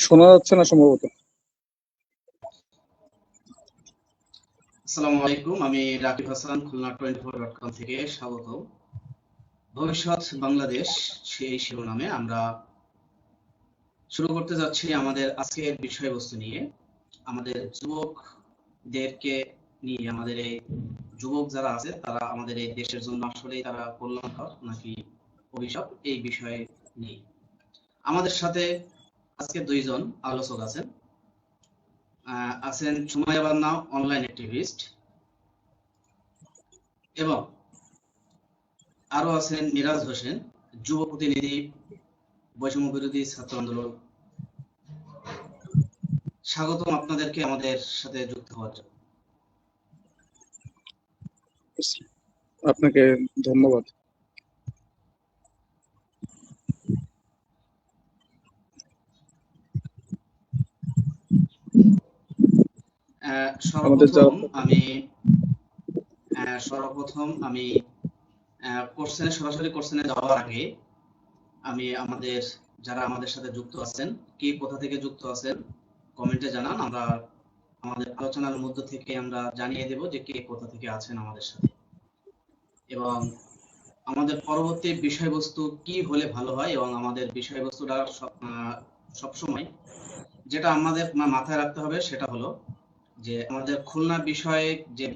শোনা যাচ্ছে না সম্ভবত। আসসালামু আলাইকুম, আমি রাকিব হাসান, খুলনা 24.com থেকে স্বাগত। ভবিষ্যৎ বাংলাদেশ সেই শিরোনামে আমরা শুরু করতে যাচ্ছি আমাদের আজকের বিষয়বস্তু নিয়ে। আমাদের যুবকদেরকে নিয়ে, আমাদের এই যুবক যারা আছে তারা আমাদের এই দেশের জন্য আসলেই তারা কল্যাণকর নাকি অভিশাপ, এই বিষয়ে নিয়ে আমাদের সাথে আজকে দুইজন আলোচক আছেন। আছেন সুমাইয়া বান্না, অনলাইন অ্যাক্টিভিস্ট, এবং আরো আছেন মিরাজ হোসেন, যুব প্রতিনিধি, বৈষম্য বিরোধী ছাত্র আন্দোলন। স্বাগতম আপনাদেরকে আমাদের সাথে যুক্ত হওয়ার জন্য। আপনাকে ধন্যবাদ। আমাদের যারা সর্বপ্রথম আমি সরাসরি কোশ্চেনে যাওয়ার আগে আমি যারা আমাদের সাথে যুক্ত আছেন, কে কোথা থেকে যুক্ত আছেন কমেন্টে জানান। আমরা আমাদের আলোচনার মধ্য থেকে আমরা জানিয়ে দেব যে কে কোথা থেকে আছেন আমাদের সাথে, এবং আমাদের পরবর্তী বিষয়বস্তু কি হলে ভালো হয়, এবং আমাদের বিষয়বস্তুটা সবসময় যেটা আমাদের মাথায় রাখতে হবে সেটা হলো যে আমাদের খুলনা বিষয়ে যে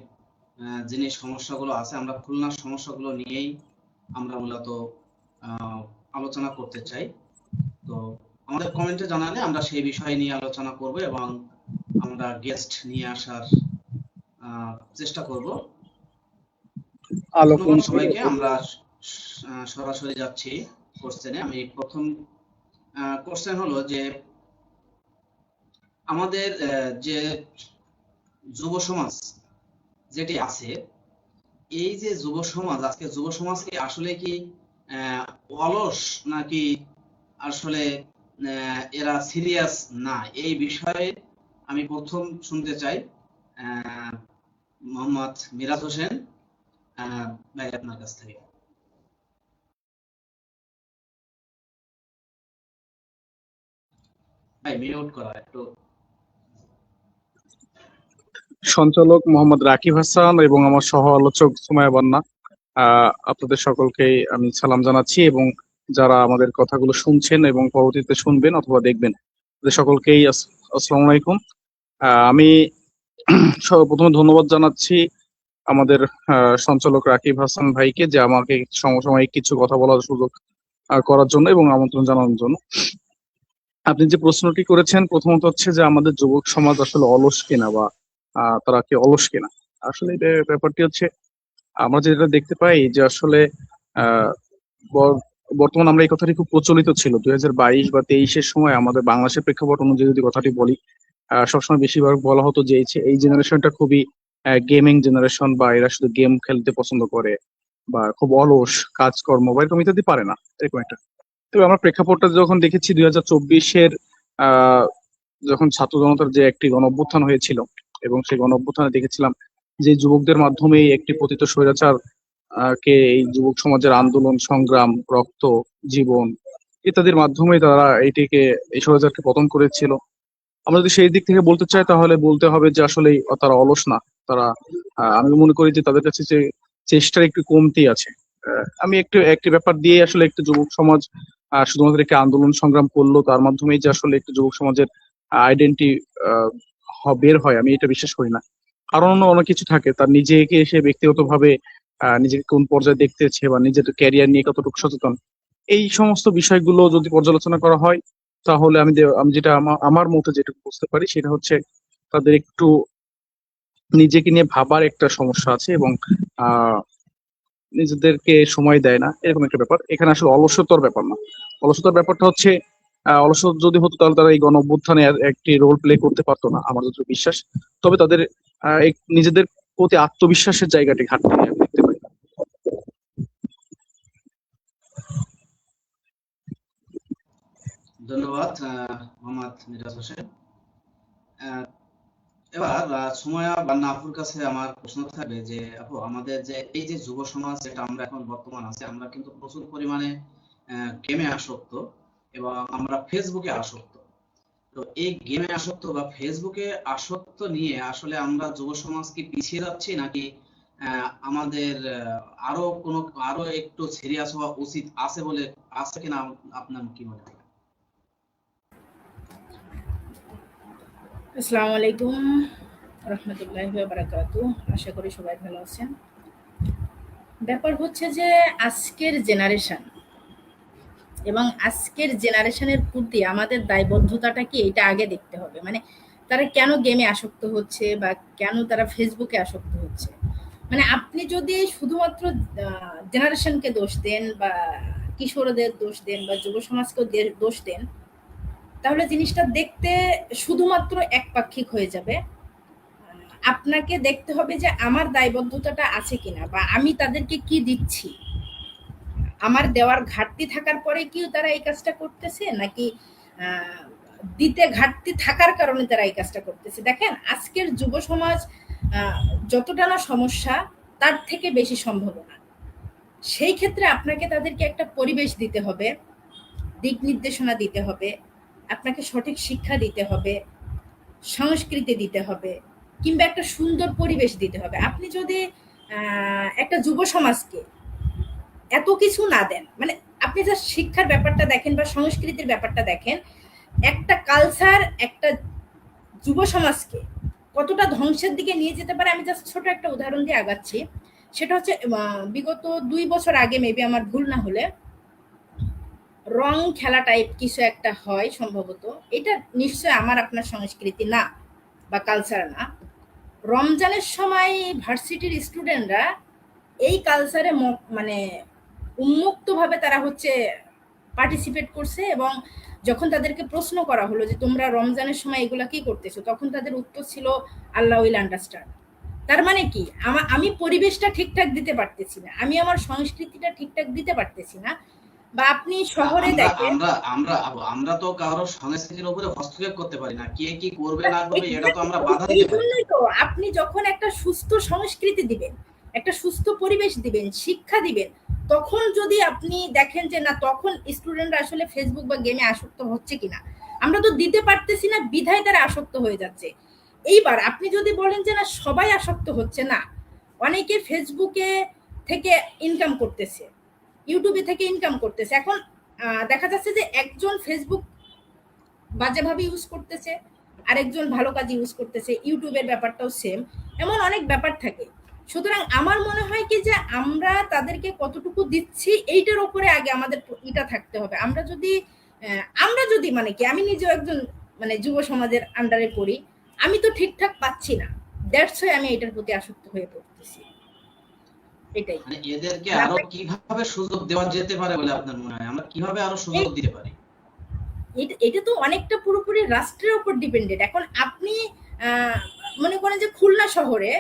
জিনিস সমস্যাগুলো আছে, আমরা খুলনার সমস্যাগুলো নিয়েই আমরা মূলত আলোচনা করতে চাই। তো আমাদের কমেন্টে জানালে আমরা সেই বিষয় নিয়ে আলোচনা করব এবং আমরা গেস্ট নিয়ে আসার চেষ্টা করব। ধন্যবাদ সবাইকে। আমরা সরাসরি যাচ্ছি কোশ্চেনে। আমি প্রথম কোশ্চেন হলো যে আমাদের যে যুব সমাজ যেটি আছে, এই যে যুব সমাজ, আজকে যুব সমাজ কি আসলে কি অলস নাকি আসলে এরা সিরিয়াস না, এই বিষয়ে আমি প্রথম শুনতে চাই মোহাম্মদ মিরাজ হোসেন ভাই আপনার কাছ থেকে। ভাই মিউট করা একটু। সঞ্চালক মোহাম্মদ রাকিব হাসান এবং আমার সহ আলোচক সুমাইয়া বান্না, আপনাদের সকলকেই আমি সালাম জানাচ্ছি, এবং যারা আমাদের কথাগুলো শুনছেন এবং পরবর্তীতে শুনবেন অথবা দেখবেন তাদের সকলকেই আসসালামু আলাইকুম। আমি প্রথমে ধন্যবাদ জানাচ্ছি আমাদের সঞ্চালক রাকিব হাসান ভাইকে যে আমাকে সমসাময়িক কিছু কথা বলার সুযোগ করার জন্য এবং আমন্ত্রণ জানানোর জন্য। আপনি যে প্রশ্নটি করেছেন প্রথমত হচ্ছে যে আমাদের যুবক সমাজ আসলে অলস কিনা, বা তারা কি অলস কিনা। আসলে ব্যাপারটি হচ্ছে আমরা যেটা দেখতে পাই যে আসলে আহ বর্তমান আমরা এই কথাটি খুব প্রচলিত ছিল 2022 বা 23-এর সময় আমাদের বাংলাদেশের প্রেক্ষাপট অনুযায়ী যদি কথাটি বলি, সবসময় বেশিরভাগ বলা হতো যে এই জেনারেশনটা খুবই গেমিং জেনারেশন, বা এরা শুধু গেম খেলতে পছন্দ করে, বা খুব অলস, কাজকর্ম বা এরকম ইত্যাদি পারে না, এরকম একটা। তবে আমরা প্রেক্ষাপটটা যখন দেখেছি 2024-এর যখন ছাত্র জনতার যে একটি গণ অভ্যুত্থান হয়েছিল, এবং সেই গণ অভ্যুত্থানে দেখেছিলাম যে যুবকদের মাধ্যমেই একটি পতিত স্বৈরাচার কে এই যুবক সমাজের আন্দোলন, সংগ্রাম, রক্ত, জীবন ইত্যাদির মাধ্যমে তারা এই স্বৈরাচারকে পতন করেছিল। আমরা যদি সেই দিক থেকে বলতে চাই তাহলে বলতে হবে যে আসলে তারা অলস না। তারা আমি মনে করি যে তাদের কাছে যে চেষ্টার একটু কমতি আছে। আমি একটি ব্যাপার দিয়ে আসলে একটু যুবক সমাজ শুধুমাত্র একটি আন্দোলন সংগ্রাম করলো তার মাধ্যমেই যে আসলে একটু যুবক সমাজের আইডেন্টি বের হয়, আমি এটা বিশ্বাস করি না। কারণ অনেক কিছু থাকে, তার নিজেকে সে ব্যক্তিগতভাবে নিজেকে কোন পর্যায়ে দেখতেছে বা নিজের ক্যারিয়ার নিয়ে কতটুকু সচেতন, এই সমস্ত বিষয়গুলো যদি পর্যালোচনা করা হয় তাহলে আমি যেটা আমার মতে যেটুকু বুঝতে পারি সেটা হচ্ছে তাদের একটু নিজেকে নিয়ে ভাবার একটা সমস্যা আছে, এবং আহ নিজেদেরকে সময় দেয় না, এরকম একটা ব্যাপার। এখানে আসলে অলসতার ব্যাপার না। অলসতার ব্যাপারটা হচ্ছে অলসতা যদি হতো তাহলে তারা এই গণ অভ্যুত্থানে একটি রোল প্লে করতে পারতো না, আমার যত বিশ্বাস। তবে তাদের নিজেদের প্রতি আত্মবিশ্বাসের জায়গাটি ঘাটতি আমি দেখতে পাই। ধন্যবাদ মোহাম্মদ মিরাজ হোসেন। এবার সুমাইয়া বান্না আপুর কাছে আমার প্রশ্ন থাকবে যে আপু, আমাদের যে এই যে যুব সমাজ যেটা আমরা এখন বর্তমান আছে, আমরা কিন্তু প্রচুর পরিমাণে গেমে আসক্ত এবং আমরা ফেসবুকে আসক্ত। তো এই গেমে আসক্ত বা ফেসবুকে আসক্ত নিয়ে আসলে আমরা যুব সমাজ কি পিছিয়ে যাচ্ছি, নাকি আমাদের আরো একটু সিরিয়াস হওয়া উচিত আছে কিনা, আপনার কি মনে হয়? আসসালামু আলাইকুম রহমতুল্লাহি ওয়া বারাকাতুহু। আশা করি সবাই ভালো আছেন। ব্যাপার হচ্ছে যে আজকের জেনারেশন এবং আজকের জেনারেশনের প্রতি আমাদের দায়বদ্ধতাটা কি, এটা আগে দেখতে হবে। মানে তারা কেন গেমে আসক্ত হচ্ছে বা কেন তারা ফেসবুকে আসক্ত হচ্ছে। মানে আপনি যদি শুধুমাত্র জেনারেশনকে দোষ দেন বা কিশোরদের দোষ দেন বা যুব সমাজকে দোষ দেন, তাহলে জিনিসটা দেখতে শুধুমাত্র একপাক্ষিক হয়ে যাবে। আপনাকে দেখতে হবে যে আমার দায়বদ্ধতাটা আছে কিনা বা আমি তাদেরকে কি দিচ্ছি। আমার দেওয়ার ঘাটতি থাকার পরে কি তারা এই কাজটা করতেছে, নাকি দিতে ঘাটতি থাকার কারণে তারা এই কাজটা করতেছে। দেখেন, আজকের যুব সমাজ যতটা না সমস্যা, তার থেকে বেশি সম্ভাবনা। সেই ক্ষেত্রে আপনাকে তাদেরকে একটা পরিবেশ দিতে হবে, দিক নির্দেশনা দিতে হবে, আপনাকে সঠিক শিক্ষা দিতে হবে, সংস্কৃতি দিতে হবে, কিংবা একটা সুন্দর পরিবেশ দিতে হবে। আপনি যদি একটা যুব সমাজকে এত কিছু না দেন, মানে আপনি যা শিক্ষার ব্যাপারটা দেখেন বা সংস্কৃতির ব্যাপারটা দেখেন, একটা কালচার একটা যুব সমাজকে কতটা ধ্বংসের দিকে নিয়ে যেতে পারে। আমি জাস্ট ছোট একটা উদাহরণ দিয়ে আগাচ্ছি। সেটা হচ্ছে বিগত 2 বছর আগে, মেবি আমার ভুল না হলে, রং খেলা টাইপ কিছু একটা হয় সম্ভবত। এটা নিশ্চয় আমার আপনার সংস্কৃতি না বা কালচার না। রমজানের সময় ভার্সিটির স্টুডেন্টরা এই কালচারে মানে উন্মুক্তভাবে তারা হচ্ছে পার্টিসিপেট করছে, এবং যখন তাদেরকে প্রশ্ন করা হলো যে তোমরা রমজানের সময় এগুলা কি করতেছো, তখন তাদের উত্তর ছিল আল্লাহ উইল আন্ডারস্ট্যান্ড। তার মানে কি, আমি পরিবেশটা ঠিকঠাক দিতে পারতেছি না, আমি আমার সংস্কৃতিটা ঠিকঠাক দিতে পারতেছি না। বা আপনি শহরে আমরা দেখেন, আমরা আমরা আমরা তো কারোর সংস্কৃতির উপরে হস্তক্ষেপ করতে পারি না, কে কি করবে না করবে এটা তো আমরা বাধা এই দিতে পারি না। জন্যই তো আপনি যখন একটা সুস্থ সংস্কৃতি দিবেন, একটা সুস্থ পরিবেশ দিবেন, শিক্ষা দিবেন, তখন যদি আপনি দেখেন যে না, তখন স্টুডেন্টরা আসলে ফেসবুক বা গেমে আসক্ত হচ্ছে কিনা। আমরা তো দিতে পারতেছি না, বিধায় তারা আসক্ত হয়ে যাচ্ছে। এইবার আপনি যদি বলেন যে না, সবাই আসক্ত হচ্ছে না, অনেকে ফেসবুকে থেকে ইনকাম করতেছে, ইউটিউবে থেকে ইনকাম করতেছে। এখন দেখা যাচ্ছে যে একজন ফেসবুক বাজেভাবে ইউজ করতেছে, আরেকজন ভালো কাজে ইউজ করতেছে, ইউটিউবের ব্যাপারটাও সেম। এমন অনেক ব্যাপার থাকে। সুতরাং আমার মনে হয় কি যে আমরা তাদেরকে কতটুকু দিচ্ছি এইটার উপরে আগে আমাদের এটা থাকতে হবে। আমরা যদি মানে কি, আমি নিজেও একজন মানে যুব সমাজের আন্ডারে পড়ি, আমি তো ঠিকঠাক পাচ্ছি না, দ্যাটস ওয়াই আমি এটার প্রতি আসক্ত হয়ে পড়তেছি। এটাই। মানে এদেরকে আরো কিভাবে সুযোগ দেওয়া যেতে পারে বলে আপনার মনে হয়? আমরা কিভাবে আরো সুযোগ দিতে পারি? এটা তো অনেকটা পুরোপুরি রাষ্ট্রের উপর ডিপেন্ডেন্ট। এখন আপনি মনে করেন যে খুলনা শহরে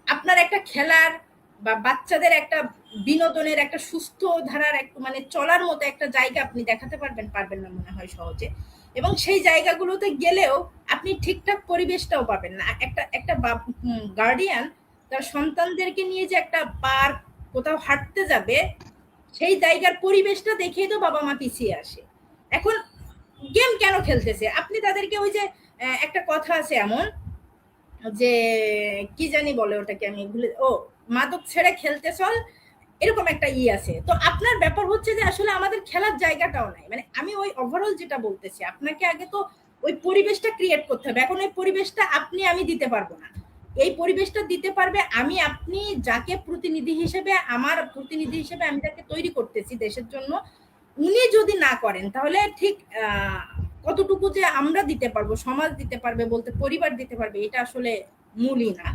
আপনার একটা খেলার বা বাচ্চাদের একটা বিনোদনের একটা সুস্থ ধারার একটা মানে চলার মতো একটা জায়গা আপনি দেখাতে পারবেন না মনে হয় সহজে। এবং সেই জায়গাগুলোতে গেলেও আপনি ঠিকঠাক পরিবেশটাও পাবেন না। একটা একটা গার্ডিয়ান তার সন্তানদেরকে নিয়ে যে একটা পার্ক কোথাও হাঁটতে যাবে, সেই জায়গার পরিবেশটা দেখেই তো বাবা মা পিছিয়ে আসে। এখন গেম কেন খেলতেছে, আপনি তাদেরকে ওই যে একটা কথা আছে এমন, যে কি জানি বলে ওটাকে, আমি ভুলে, মাদক ছেড়ে খেলতে চল, এরকম একটা আছে। তো আপনার ব্যাপার হচ্ছে যে আসলে আমাদের খেলার জায়গাটাও নাই। মানে আমি ওই ওভারঅল যেটা বলতেছি, আপনাকে আগে তো ওই পরিবেশটা ক্রিয়েট করতে হবে। এখন ওই পরিবেশটা আমি দিতে পারবো না। এই পরিবেশটা দিতে পারবে আপনি যাকে প্রতিনিধি হিসেবে, আমার প্রতিনিধি হিসেবে আমি তাকে তৈরি করতেছি দেশের জন্য, উনি যদি না করেন, তাহলে ঠিক কতটুকু যে আমরা দিতে পারবো, সমাজ দিতে পারবে বলতে পরিবার দিতে পারবে, এটা আসলে মূলই না।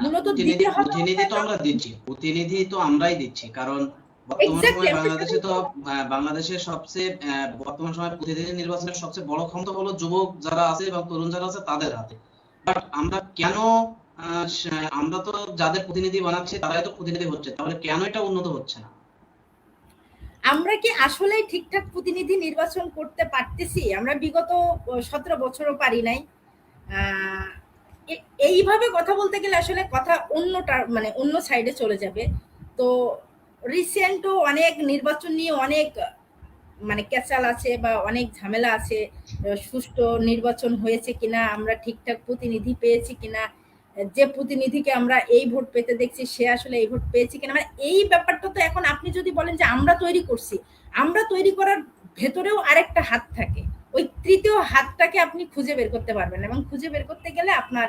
মূলত দিতে হবে প্রতিনিধি তো আমরা দিচ্ছি, প্রতিনিধি তো আমরাই দিচ্ছি। কারণ বর্তমান সময়ে বাংলাদেশে তো বাংলাদেশের সবচেয়ে বর্তমান সময়ে প্রতিনিধি নির্বাচনের সবচেয়ে বড় ক্ষমতা হলো যুবক যারা আছে এবং তরুণ যারা আছে তাদের হাতে। বাট আমরা কেন, আমরা তো যাদের প্রতিনিধি বানাচ্ছি তারাই তো প্রতিনিধি হচ্ছে, তাহলে কেন এটা উন্নত হচ্ছে না? আমরা কি আসলে ঠিকঠাক প্রতিনিধি নির্বাচন করতে পারতেছি? আমরা বিগত 17 বছরও পারি নাই। এইভাবে কথা বলতে গেলে আসলে কথা অন্যটা মানে অন্য সাইডে চলে যাবে। তো রিসেন্টও অনেক নির্বাচন নিয়ে অনেক মানে ক্যাচাল আছে বা অনেক ঝামেলা আছে, সুষ্ঠু নির্বাচন হয়েছে কিনা, আমরা ঠিকঠাক প্রতিনিধি পেয়েছি কিনা, যে প্রতিনিধিকে আমরা এই ভোট পেতে দেখছি সে আসলে এই ভোট পেয়েছি কিনা, মানে এই ব্যাপারটা তো এখন আপনি যদি বলেন যে আমরা তৈরি করছি, আমরা তৈরি করার ভেতরেও আরেকটা হাত থাকে, ওই তৃতীয় হাতটাকে আপনি খুঁজে বের করতে পারবেন এবং খুঁজে বের করতে গেলে আপনার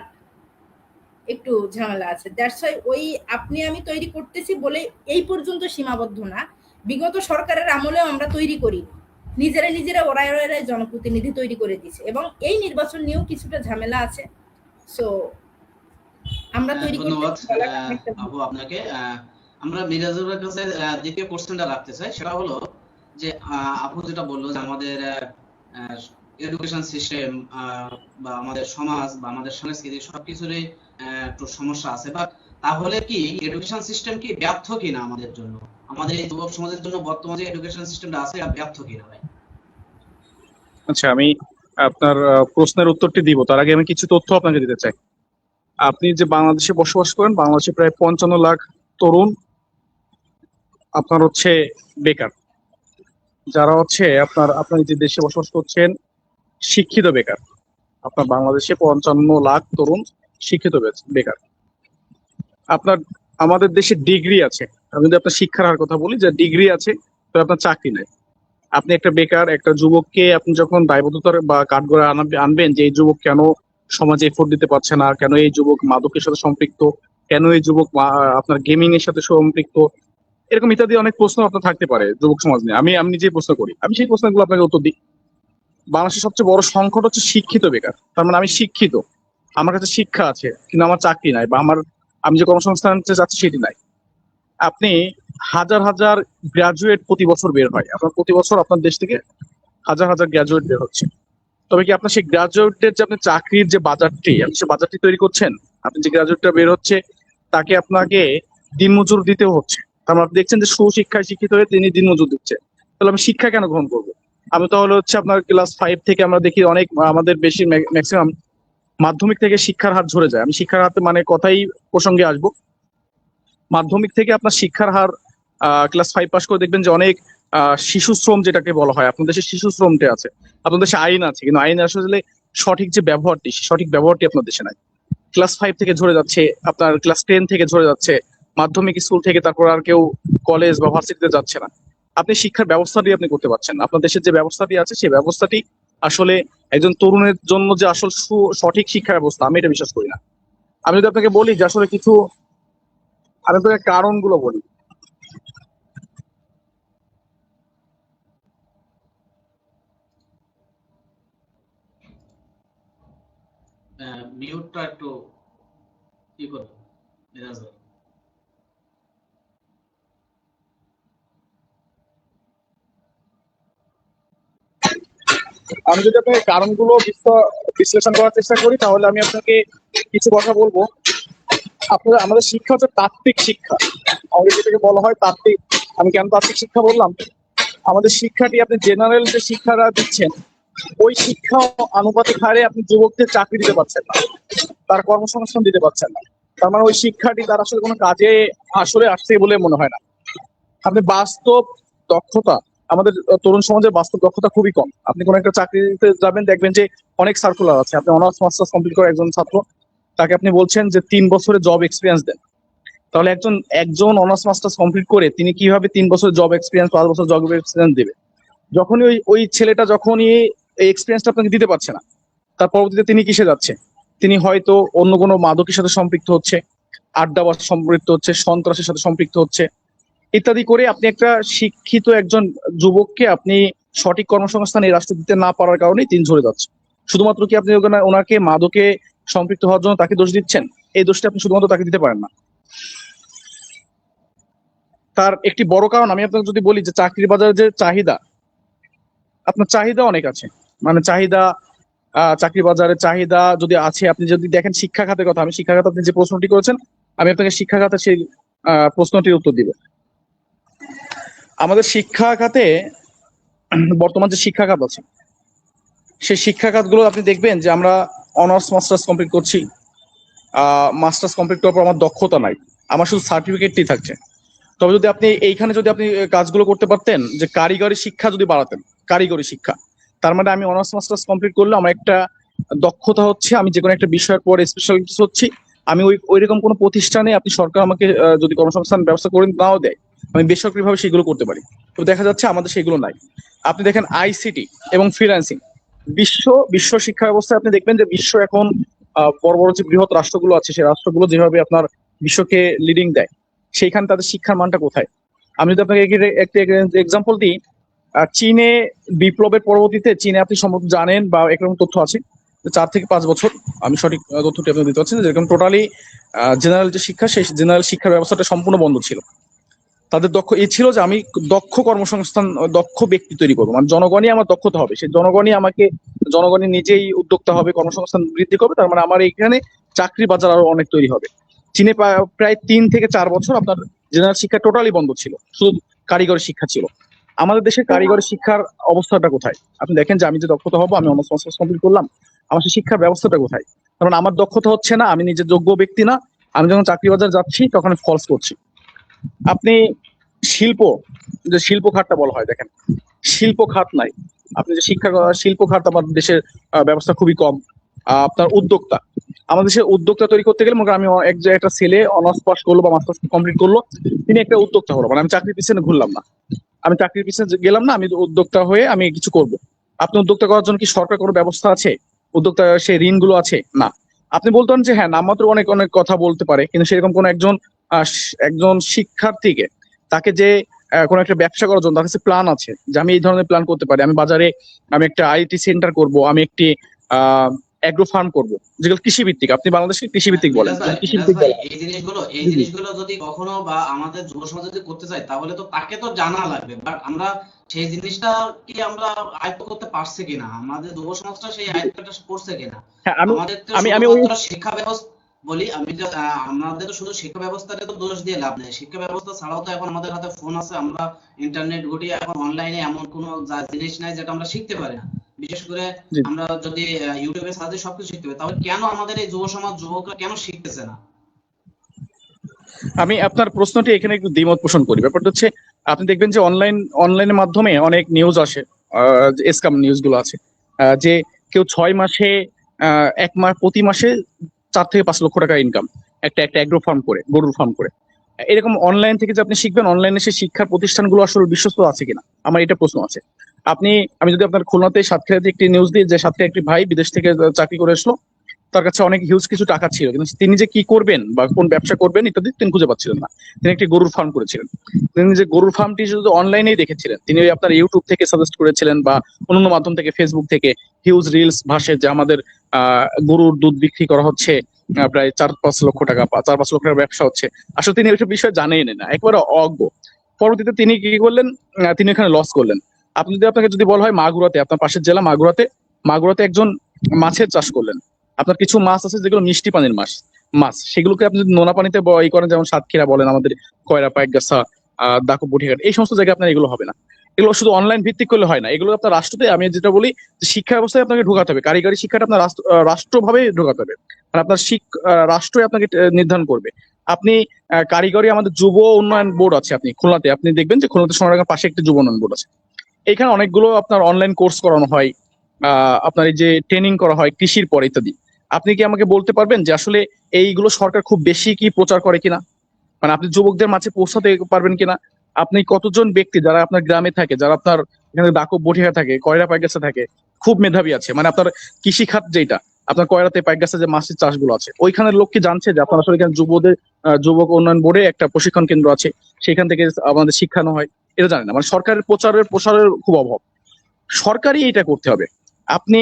একটু ঝামেলা আছে। দ্যাটস ওয়াই ওই আপনি আমি তৈরি করতেছি বলে এই পর্যন্ত সীমাবদ্ধ না, বিগত সরকারের আমলেও আমরা তৈরি করি, নিজেরা ওরাই জনপ্রতিনিধি তৈরি করে দিছে এবং এই নির্বাচন নিয়েও কিছুটা ঝামেলা আছে। সো আমরা তৈরি ধন্যবাদ আপু আপনাকে। আমরা মিরাজুলের কাছে দ্বিতীয় কোশ্চেনটা রাখতে চাই, সেটা হলো যে আপু যেটা বললো যে আমাদের এডুকেশন সিস্টেম বা আমাদের সমাজ বা আমাদের সংস্কৃতি সবকিছুরই একটু সমস্যা আছে, বা তাহলে কি এডুকেশন সিস্টেম কি ব্যর্থ কিনা আমাদের জন্য, আমাদের এই যুবক সমাজের জন্য বর্তমানে যে এডুকেশন সিস্টেমটা আছে এটা ব্যর্থ কিনা ভাই? আচ্ছা, আমি আপনার প্রশ্নের উত্তরটি দিব তার আগে আমি কিছু তথ্য আপনাকে দিতে চাই। আপনি যে বাংলাদেশে বসবাস করেন, বাংলাদেশে প্রায় 55 লাখ তরুণ আপনার হচ্ছে বেকার, যারা হচ্ছে আপনার যে দেশে বসবাস করছেন শিক্ষিত বেকার। আপনার বাংলাদেশে 55 লাখ তরুণ শিক্ষিত বেকার। আপনার আমাদের দেশে ডিগ্রি আছে, আমি যদি আপনার শিক্ষার হার কথা বলি, যে ডিগ্রি আছে তো আপনার চাকরি নেই। আপনি একটা বেকার একটা যুবককে আপনি যখন দায়বদ্ধতার বা কাঠগড়ায় আনবেন যে এই যুবক কেন সমাজে এফোর্ট দিতে পারছে না, কেন এই যুবক মাদকের সাথে সম্পৃক্ত, কেন এই যুবক আপনার গেমিং এর সাথে সম্পৃক্ত, এরকম ইত্যাদি অনেক প্রশ্ন আপনার থাকতে পারে যুবক সমাজ নিয়ে। আমি নিজে প্রশ্ন করি, আমি সেই প্রশ্নগুলো আপনাকে উত্তর দিই। বাংলাদেশের সবচেয়ে বড় সংকট হচ্ছে শিক্ষিত বেকার। তার মানে আমি শিক্ষিত, আমার কাছে শিক্ষা আছে, কিন্তু আমার চাকরি নাই, বা আমি যে কর্মসংস্থান যাচ্ছি সেটি নাই। আপনি হাজার হাজার গ্রাজুয়েট প্রতি বছর বের হয়, আপনার প্রতি বছর আপনার দেশ থেকে হাজার হাজার গ্রাজুয়েট বের হচ্ছে। তবে কি আপনার সেই গ্রাজুয়েটের যে আপনি চাকরির যে বাজারটি, আপনি সে বাজারটি তৈরি করছেন? আপনি যে গ্রাজুয়েটটা বের হচ্ছে তাকে আপনাকে দিনমজুর দিতেও হচ্ছে। তার মানে আপনি দেখছেন যে সুশিক্ষায় শিক্ষিত হয়ে তিনি দিনমজুর দিচ্ছে। তাহলে আমি শিক্ষা কেন গ্রহণ করবো? আমি তাহলে হচ্ছে আপনার ক্লাস 5 থেকে আমরা দেখি অনেক, আমাদের বেশি ম্যাক্সিমাম মাধ্যমিক থেকে শিক্ষার হার ঝরে যায়। আমি শিক্ষার হাতে মানে কথাই প্রসঙ্গে আসবো। মাধ্যমিক থেকে আপনার শিক্ষার হার ক্লাস 5 পাস করে দেখবেন যে অনেক শিশু শ্রম যেটাকে বলা হয়, আপনার দেশে শিশু শ্রমটা আছে। আপনার দেশে আইন আছে, কিন্তু আইন আসলে সঠিক যে ব্যবহারটি, সঠিক ব্যবহারটি আপনার দেশে নাই। ক্লাস 5 থেকে ঝরে যাচ্ছে, আপনার ক্লাস 10 থেকে ঝরে যাচ্ছে, মাধ্যমিক স্কুল থেকে তারপর আর কেউ কলেজ বা ভার্সিটিতে যাচ্ছে না। আপনি শিক্ষার ব্যবস্থাটি আপনি করতে পারছেন না। আপনার দেশের যে ব্যবস্থাটি আছে সেই ব্যবস্থাটি আসলে একজন তরুণের জন্য যে আসল সঠিক শিক্ষা ব্যবস্থা, আমি এটা বিশ্বাস করি না। আমি যদি আপনাকে বলি যে আসলে কিছু, আমি আপনাকে কারণগুলো বলি। মিউটটা একটু কি করবো মিরাজ ভাই? আমি যদি আপনাকে কারণগুলো বিশ্লেষণ করার চেষ্টা করি, তাহলে আমি আপনাকে কিছু কথা বলবো। আমাদের শিক্ষা হচ্ছে তাত্ত্বিক শিক্ষা, আমাদের যেটাকে বলা হয় তাত্ত্বিক। আমি কেন তাত্ত্বিক শিক্ষা বললাম? আমাদের শিক্ষাটি আপনি জেনারেল যে শিক্ষাটা দিচ্ছেন, ওই শিক্ষা আনুপাতিক হারে আপনি যুবকদের চাকরি দিতে পারছেন না, তার কর্মসংস্থান দিতে পারছেন না। তার মানে ওই শিক্ষাটি তার আসলে কোনো কাজে আসলে আসছে বলে মনে হয় না। আপনি বাস্তব দক্ষতা, আমাদের তরুণ সমাজের বাস্তব দক্ষতা খুবই কম। আপনি কোনো একটা চাকরিতে যাবেন, দেখবেন যে অনেক সার্কুলার আছে। আপনি অনার্স মাস্টার্স কমপ্লিট করে একজন ছাত্র, তাকে আপনি বলছেন যে 3 বছরের জব এক্সপিরিয়েন্স দেন। তাহলে একজন অনার্স মাস্টার্স কমপ্লিট করে তিনি কিভাবে 3 বছরের জব এক্সপিরিয়েন্স, 5 বছর জব এক্সপিরিয়েন্স দেবে? যখনই ওই ছেলেটা যখনই এই এক্সপিরিয়েন্সটা আপনাকে দিতে পারছে না, তার পরবর্তীতে তিনি কিসে যাচ্ছে? তিনি হয়তো অন্য কোনো মাদকের সাথে সম্পৃক্ত হচ্ছে, আড্ডাবাজ সম্পৃক্ত হচ্ছে, সন্ত্রাসের সাথে সম্পৃক্ত হচ্ছে, ইত্যাদি করে আপনি একটা শিক্ষিত একজন যুবককে আপনি সঠিক কর্মসংস্থান এই রাষ্ট্র দিতে না পারার কারণেই তিনি ঝরে যাচ্ছে। শুধুমাত্র কি আপনি ওনাকে মাদকে সম্পৃক্ত হওয়ার জন্য তাকে দোষ দিচ্ছেন? এই দোষটা আপনি শুধুমাত্র তাকে দিতে পারেন না। তার একটি বড় কারণ আমি আপনাকে যদি বলি যে চাকরির বাজারে যে চাহিদা, আপনার চাহিদা অনেক আছে, মানে চাহিদা, চাকরি বাজারে চাহিদা যদি আছে, আপনি যদি দেখেন শিক্ষা খাতের কথা, আমি শিক্ষা খাতে আপনি যে প্রশ্নটি করেছেন, আমি আপনাকে শিক্ষা খাতে সেই প্রশ্নটির উত্তর দিব। আমাদের শিক্ষা খাতে বর্তমান যে শিক্ষা খাত আছে, সেই শিক্ষা খাতগুলো আপনি দেখবেন যে আমরা অনার্স মাস্টার্স কমপ্লিট করছি, মাস্টার্স কমপ্লিট করার পর আমার দক্ষতা নাই, আমার শুধু সার্টিফিকেটটি থাকছে। তো তবে যদি আপনি এইখানে যদি আপনি কাজগুলো করতে পারতেন, যে কারিগরি শিক্ষা যদি বাড়াতেন, কারিগরি শিক্ষা, তার মানে আমি অনার্স মাস্টার্স কমপ্লিট করলে আমার একটা দক্ষতা হচ্ছে, আমি যে কোনো একটা বিষয়ের পর স্পেশালিস্ট হচ্ছি, আমি ওই রকম কোনো প্রতিষ্ঠানে আপনি সরকার আমাকে যদি কর্মসংস্থান ব্যবস্থা করে নাও দেয়, আমি বেসরকারি ভাবে সেগুলো করতে পারি। তো দেখা যাচ্ছে আমাদের সেগুলো নাই। আপনি দেখেন আইসিটি এবং ফ্রিল্যান্সিং, বিশ্ব বিশ্ব শিক্ষা ব্যবস্থায় আপনি দেখবেন যে বিশ্ব এখন বড় বড় যে বৃহৎ রাষ্ট্রগুলো আছে, সেই রাষ্ট্রগুলো যেভাবে আপনার বিশ্বকে লিডিং দেয়, সেইখানে তাদের শিক্ষার মানটা কোথায়? আমি যদি আপনাকে একটা এক্সাম্পল দিই, চীনে বিপ্লবের পরবর্তীতে, চীনে আপনি সম্ভবত জানেন বা এরকম তথ্য আছে, 4 থেকে 5 বছর, আমি সঠিক তথ্যটি আপনি দিতে পারছেন, যেরকম টোটালি জেনারেল যে শিক্ষা, সেই জেনারেল শিক্ষা ব্যবস্থাটা সম্পূর্ণ বন্ধ ছিল। তাদের এই ছিল যে আমি দক্ষ কর্মসংস্থান, দক্ষ ব্যক্তি তৈরি করবো, মানে জনগণই আমার দক্ষতা হবে, সেই জনগণই নিজেই উদ্যোক্তা হবে, কর্মসংস্থান বৃদ্ধি করবে, তার মানে আমার এখানে চাকরি বাজার আরো অনেক তৈরি হবে। চীনে প্রায় 3 থেকে 4 বছর আপনার জেনারেল শিক্ষা টোটালি বন্ধ ছিল, শুধু কারিগরি শিক্ষা ছিল। আমাদের দেশের কারিগরি শিক্ষার অবস্থাটা কোথায়? আপনি দেখেন যে আমি যে দক্ষতা হবো, আমি অনার্স মাস্টার্স কমপ্লিট করলাম, আমার সেই শিক্ষার ব্যবস্থাটা কোথায়? কারণ আমার দক্ষতা হচ্ছে না, আমি নিজে যোগ্য ব্যক্তি না, আমি যখন চাকরি বাজার যাচ্ছি তখন ফলস করছি। আপনি শিল্প, যে শিল্প খাতটা বলা হয়, দেখেন শিল্প খাত নাই। আপনি যে শিল্প খাত আমার দেশের ব্যবস্থা খুবই কম। আপনার উদ্যোক্তা, আমাদের দেশে উদ্যোক্তা তৈরি করতে গেলে মনে করেন আমি একটা ছেলে অনার্স পাস করলো বা মাস্টার্স কমপ্লিট করলো, তিনি একটা উদ্যোক্তা হলো, মানে আমি চাকরির পিছনে ঘুরলাম না, আমি চাকরির পিছনে গেলাম না, আমি উদ্যোক্তা হয়ে আমি কিছু করব। আপনি উদ্যোক্তা করার জন্য কি সরকার কোনো ব্যবস্থা আছে? উদ্যোক্তা সেই ঋণগুলো আছে না। আপনি বলতেন যে হ্যাঁ, নামমাত্র অনেক অনেক কথা বলতে পারে, কিন্তু সেরকম কোন একজন শিক্ষার্থীকে, তাকে যে কোনো একটা ব্যবসা করার জন্য তার কাছে প্ল্যান আছে, যে আমি এই ধরনের প্ল্যান করতে পারি, আমি বাজারে আমি একটা আইটি সেন্টার করব, আমি একটি অ্যাগ্রো ফার্ম করবো, যেগুলো কৃষি ভিত্তিক। আপনি বাংলাদেশকে কৃষি ভিত্তিক বলেন, কৃষি মিরাজ ভিত্তিক ভাই, বলা হয়। এই জি জি। জিনিসগুলো যদি কখনো বা আমাদের যুব সমাজ যদি করতে চায়, তাহলে তো তাকে তো জানা লাগবে, বাট আমরা সেই জিনিসটা কি আমরা আয়ত্ত করতে পারছি কিনা, আমাদের যুব সমাজটা সেই আয়ত্তটা করছে কিনা। হ্যাঁ, আমি আমাদের তো আমি আমি ওই শুধুমাত্র শিক্ষা ব্যবস্থা বলি, আমি যে আমাদের তো শুধু শিক্ষা ব্যবস্থাটা তো দোষ দিয়ে লাভ নেই, শিক্ষা ব্যবস্থা ছাড়াও তো এখন আমাদের হাতে ফোন আছে, আমরা ইন্টারনেট ঘটিয়ে এখন অনলাইনে এমন কোনো জিনিস নাই যেটা আমরা শিখতে পারি না। বিশেষ করে জি, আমরা যদি ইউটিউবে সার্চ দিয়ে সবকিছু শিখতে পারি, তাহলে কেন আমাদের এই যুব সমাজ, যুবকরা কেন শিখতেছে না? আমি আপনার প্রশ্নটি এখানে একটু দ্বিমত পোষণ করি। ব্যাপারটা হচ্ছে, আপনি দেখবেন যে অনলাইনের মাধ্যমে অনেক নিউজ আসে, স্ক্যাম নিউজ গুলো আছে, যে কেউ 6 মাসে, প্রতি মাসে 4 থেকে 5 লক্ষ টাকা ইনকাম, একটা একটা অ্যাগ্রো ফার্ম করে, গরুর ফার্ম করে। এরকম অনলাইন থেকে যে আপনি শিখবেন, অনলাইনে সেই শিক্ষার প্রতিষ্ঠানগুলো আসলে বিশ্বস্ত আছে কিনা, আমার এটা প্রশ্ন আছে। আমি যদি আপনার খুলনাতে সাতক্ষীরাতে একটি নিউজ দিই, যে সাতক্ষীরা একটি ভাই বিদেশ থেকে চাকরি করে আসলো, তার কাছে অনেক হিউজ কিছু টাকা ছিল, কিন্তু তিনি যে কি করবেন বা কোন ব্যবসা করবেন ইত্যাদি তিনি খুঁজে পাচ্ছিলেন না। তিনি একটি গরুর ফার্ম করেছিলেন। তিনি যে গরুর ফার্মটি শুধু অনলাইনেই দেখেছিলেন, তিনি ওই আপনার ইউটিউব থেকে সাজেস্ট করেছিলেন বা অন্যান্য মাধ্যম থেকে, ফেসবুক থেকে হিউজ রিলস ভাসে যে আমাদের গরুর দুধ বিক্রি করা হচ্ছে, প্রায় 4-5 লক্ষ টাকা, 4-5 লক্ষ টাকার ব্যবসা হচ্ছে। আসলে তিনি ওইসব বিষয়ে জানেই না, একবারে অজ্ঞ। পরবর্তীতে তিনি কি করলেন, তিনি এখানে লস করলেন। আপনাকে যদি বলা হয় মাগুরাতে, আপনার পাশের জেলা মাগুরাতে একজন মাছের চাষ করলেন। আপনার কিছু মাছ আছে যেগুলো মিষ্টি পানির মাছ, সেগুলোকে আপনি যদি নোনা পানিতে করেন, যেমন সাতক্ষীরা বলেন, আমাদের কয়রা, পাইকগাছা, দাকু, বটিঘাট, এই সমস্ত জায়গায় আপনার এগুলো হবে না। এগুলো শুধু অনলাইন ভিত্তিক করলে হয় না, এগুলো আপনার রাষ্ট্রতে, আমি যেটা বলি যে শিক্ষা ব্যবস্থায় আপনাকে ঢোকাতে হবে, কারিগরি শিক্ষাটা আপনার রাষ্ট্রভাবে ঢোকাতে হবে। মানে আপনার রাষ্ট্রই আপনাকে নির্ধারণ করবে। আপনি কারিগরি, আমাদের যুব উন্নয়ন বোর্ড আছে, আপনি খুলনাতে দেখবেন যে খুলনাতে সোনারগাঁর পাশে একটি যুব উন্নয়ন বোর্ড আছে। এখানে অনেকগুলো আপনার অনলাইন কোর্স করানো হয়, আপনার এই যে ট্রেনিং করা হয় কৃষির পর ইত্যাদি। আপনি কি আমাকে বলতে পারবেন যে আসলে এইগুলো সরকার খুব বেশি কি প্রচার করে কিনা? মানে আপনি যুবকদের মাঝে পৌঁছাতে পারবেন কিনা? আপনি কতজন ব্যক্তি যারা আপনার গ্রামে থাকে, যারা আপনার এখানে দাকব, বটিয়া থাকে, কয়রা, পাইকগাছা থাকে, খুব মেধাবী আছে, মানে আপনার কৃষি খাত যেটা, আপনার কয়রাতে, পাইকগাছা যে মাছের চাষগুলো আছে, ওইখানের লোক কি জানছে যে আপনার আসলে এখানে যুবক উন্নয়ন বোর্ডে একটা প্রশিক্ষণ কেন্দ্র আছে, সেখান থেকে আমাদের শিক্ষানো হয়? এটা জানে না। মানে সরকারের প্রসারের খুব অভাব। সরকারই এটা করতে হবে। আপনি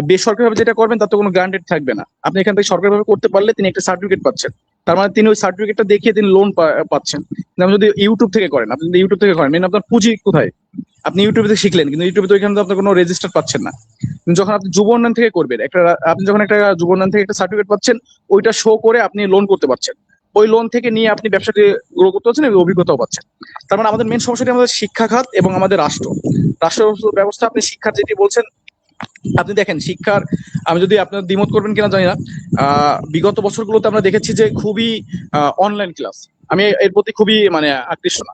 বেসরকারি ভাবে যেটা করবেন তার তো কোনো গ্রান্টেড থাকবে না। আপনি এখান থেকে সরকারি ভাবে করতে পারলে তিনি একটা সার্টিফিকেট পাচ্ছেন, তার মানে তিনি ওই সার্টিফিকেটটা দেখিয়ে তিনি লোন পাচ্ছেন। কিন্তু আপনি যদি ইউটিউব থেকে করেন, আপনার পুঁজি কোথায়? আপনি ইউটিউবে থেকে শিখলেন, কিন্তু ইউটিউবে তো এখানে তো আপনার কোনো রেজিস্টার পাচ্ছেন না। কিন্তু যখন আপনি যুব উন্নয়ন থেকে করবেন, আপনি যখন একটা যুব উন্নয়ন থেকে একটা সার্টিফিকেট পাচ্ছেন, ওইটা শো করে আপনি লোন করতে পারছেন। ওই লোন থেকে নিয়ে আপনি ব্যবসাটি গ্রো করতে পারছেন এবং অভিজ্ঞতাও পাচ্ছেন। তার মানে আমাদের মেন সমস্যাটি আমাদের শিক্ষা খাত এবং আমাদের রাষ্ট্র ব্যবস্থা। আপনি শিক্ষার যেটি বলছেন, আপনি দেখেন শিক্ষার, আমি যদি আপনার দ্বিমত করবেন কিনা জানি না, বিগত বছরগুলোতে আমরা দেখেছি যে খুবই অনলাইন ক্লাস, আমি এর প্রতি খুবই মানে আকৃষ্ট না।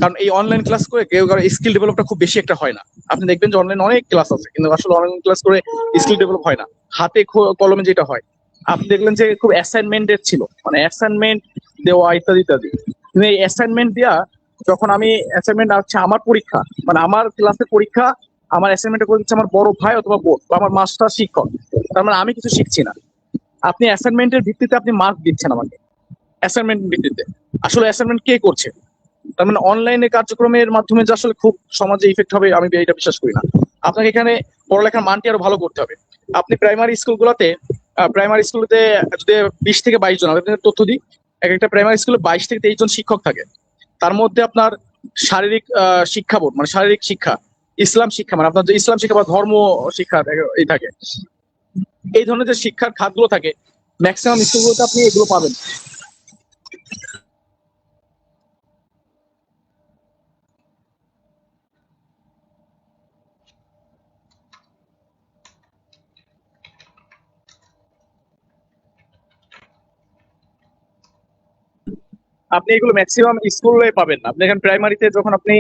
কারণ এই অনলাইন ক্লাস করে কেউ কারো স্কিল ডেভেলপটা খুব বেশি একটা হয় না। আপনি দেখবেন যে অনলাইন অনেক ক্লাস আছে, কিন্তু আসলে অনলাইন ক্লাস করে স্কিল ডেভেলপ হয় না। হাতে কলমে যেটা হয়, আপনি দেখলেন যে খুব অ্যাসাইনমেন্টের ছিল, মানে অ্যাসাইনমেন্ট দেওয়া ইত্যাদি ইত্যাদি। কিন্তু এই অ্যাসাইনমেন্ট দেওয়া, যখন আমি অ্যাসাইনমেন্ট হচ্ছে আমার পরীক্ষা, মানে আমার ক্লাসের পরীক্ষা, আমার অ্যাসাইনমেন্টটা করে দিচ্ছে আমার বড় ভাই অথবা বোন বা আমার মাস্টার শিক্ষক, তার মানে আমি কিছু শিখছি না। আপনি অ্যাসাইনমেন্টের ভিত্তিতে আপনি মার্ক দিচ্ছেন আমাকে, অ্যাসাইনমেন্ট ভিত্তিতে। আসলে অ্যাসাইনমেন্ট কে করছে? তার মানে অনলাইনে কার্যক্রমের মাধ্যমে যে আসলে খুব সমাজে ইফেক্ট হবে আমি এটা বিশ্বাস করি না। আপনাকে এখানে পড়ালেখার মানটি আরো ভালো করতে হবে। আপনি প্রাইমারি স্কুলতে যদি 20 থেকে 22 জন, আপনাদের তথ্য দিই, এক একটা প্রাইমারি স্কুলে 22 থেকে 23 জন শিক্ষক থাকে। তার মধ্যে আপনার শারীরিক শিক্ষা বোর্ড, মানে শারীরিক শিক্ষা, ইসলাম শিক্ষা, মানে আপনার যে ইসলাম শিক্ষা বা ধর্ম শিক্ষা এই থাকে, এই ধরনের যে শিক্ষার খাতগুলো থাকে, ম্যাক্সিমাম স্কুলগুলোতে আপনি এগুলো পাবেন। আপনি এগুলো ম্যাক্সিমাম স্কুলে পাবেন না। আপনি এখানে প্রাইমারিতে যখন আপনি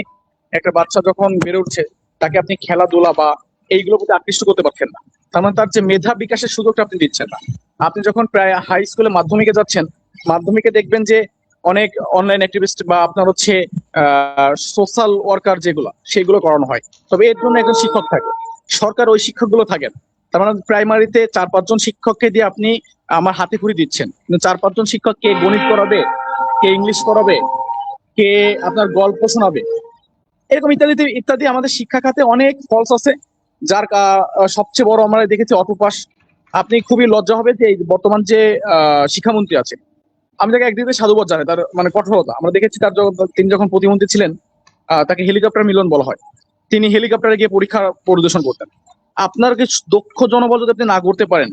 একটা বাচ্চা যখন বেড়ে উঠছে, তাকে আপনি খেলাধুলা বা এইগুলো প্রতি আকৃষ্ট করতে পারছেন না, তার মানে তার যে মেধা বিকাশের সুযোগটা আপনি দিচ্ছেন না। আপনি যখন প্রায় হাই স্কুলে মাধ্যমিকে যাচ্ছেন, মাধ্যমিকে দেখবেন যে অনেক অনলাইন অ্যাক্টিভিস্ট বা আপনার হচ্ছে সোশ্যাল ওয়ার্কার যেগুলো, সেগুলো করানো হয়। তবে এর জন্য একজন শিক্ষক থাকে, সরকার ওই শিক্ষকগুলো থাকেন। তার মানে প্রাইমারিতে 4-5 জন শিক্ষককে দিয়ে আপনি আমার হাতে খড়ি দিচ্ছেন, কিন্তু 4-5 জন শিক্ষক কে গণিত করাবে, কে ইংলিশ পড়াবে, কে আপনার গল্প শোনাবে, এরকম ইত্যাদি ইত্যাদি। আমাদের শিক্ষা খাতে অনেক ফলস আছে, যার সবচেয়ে বড় আমরা দেখেছি অটোপাস। আপনি খুবই লজ্জা হবে যে এই বর্তমান যে শিক্ষামন্ত্রী আছে, আমি তাকে একদিকে সাধুবাদ জানাই, তার মানে কঠোরতা। আমরা দেখেছি তার তিনি যখন প্রতিমন্ত্রী ছিলেন, তাকে হেলিকপ্টার মিলন বলা হয়, তিনি হেলিকপ্টারে গিয়ে পরীক্ষা পরিদর্শন করতেন। আপনার দক্ষ জনবল যদি আপনি না করতে পারেন,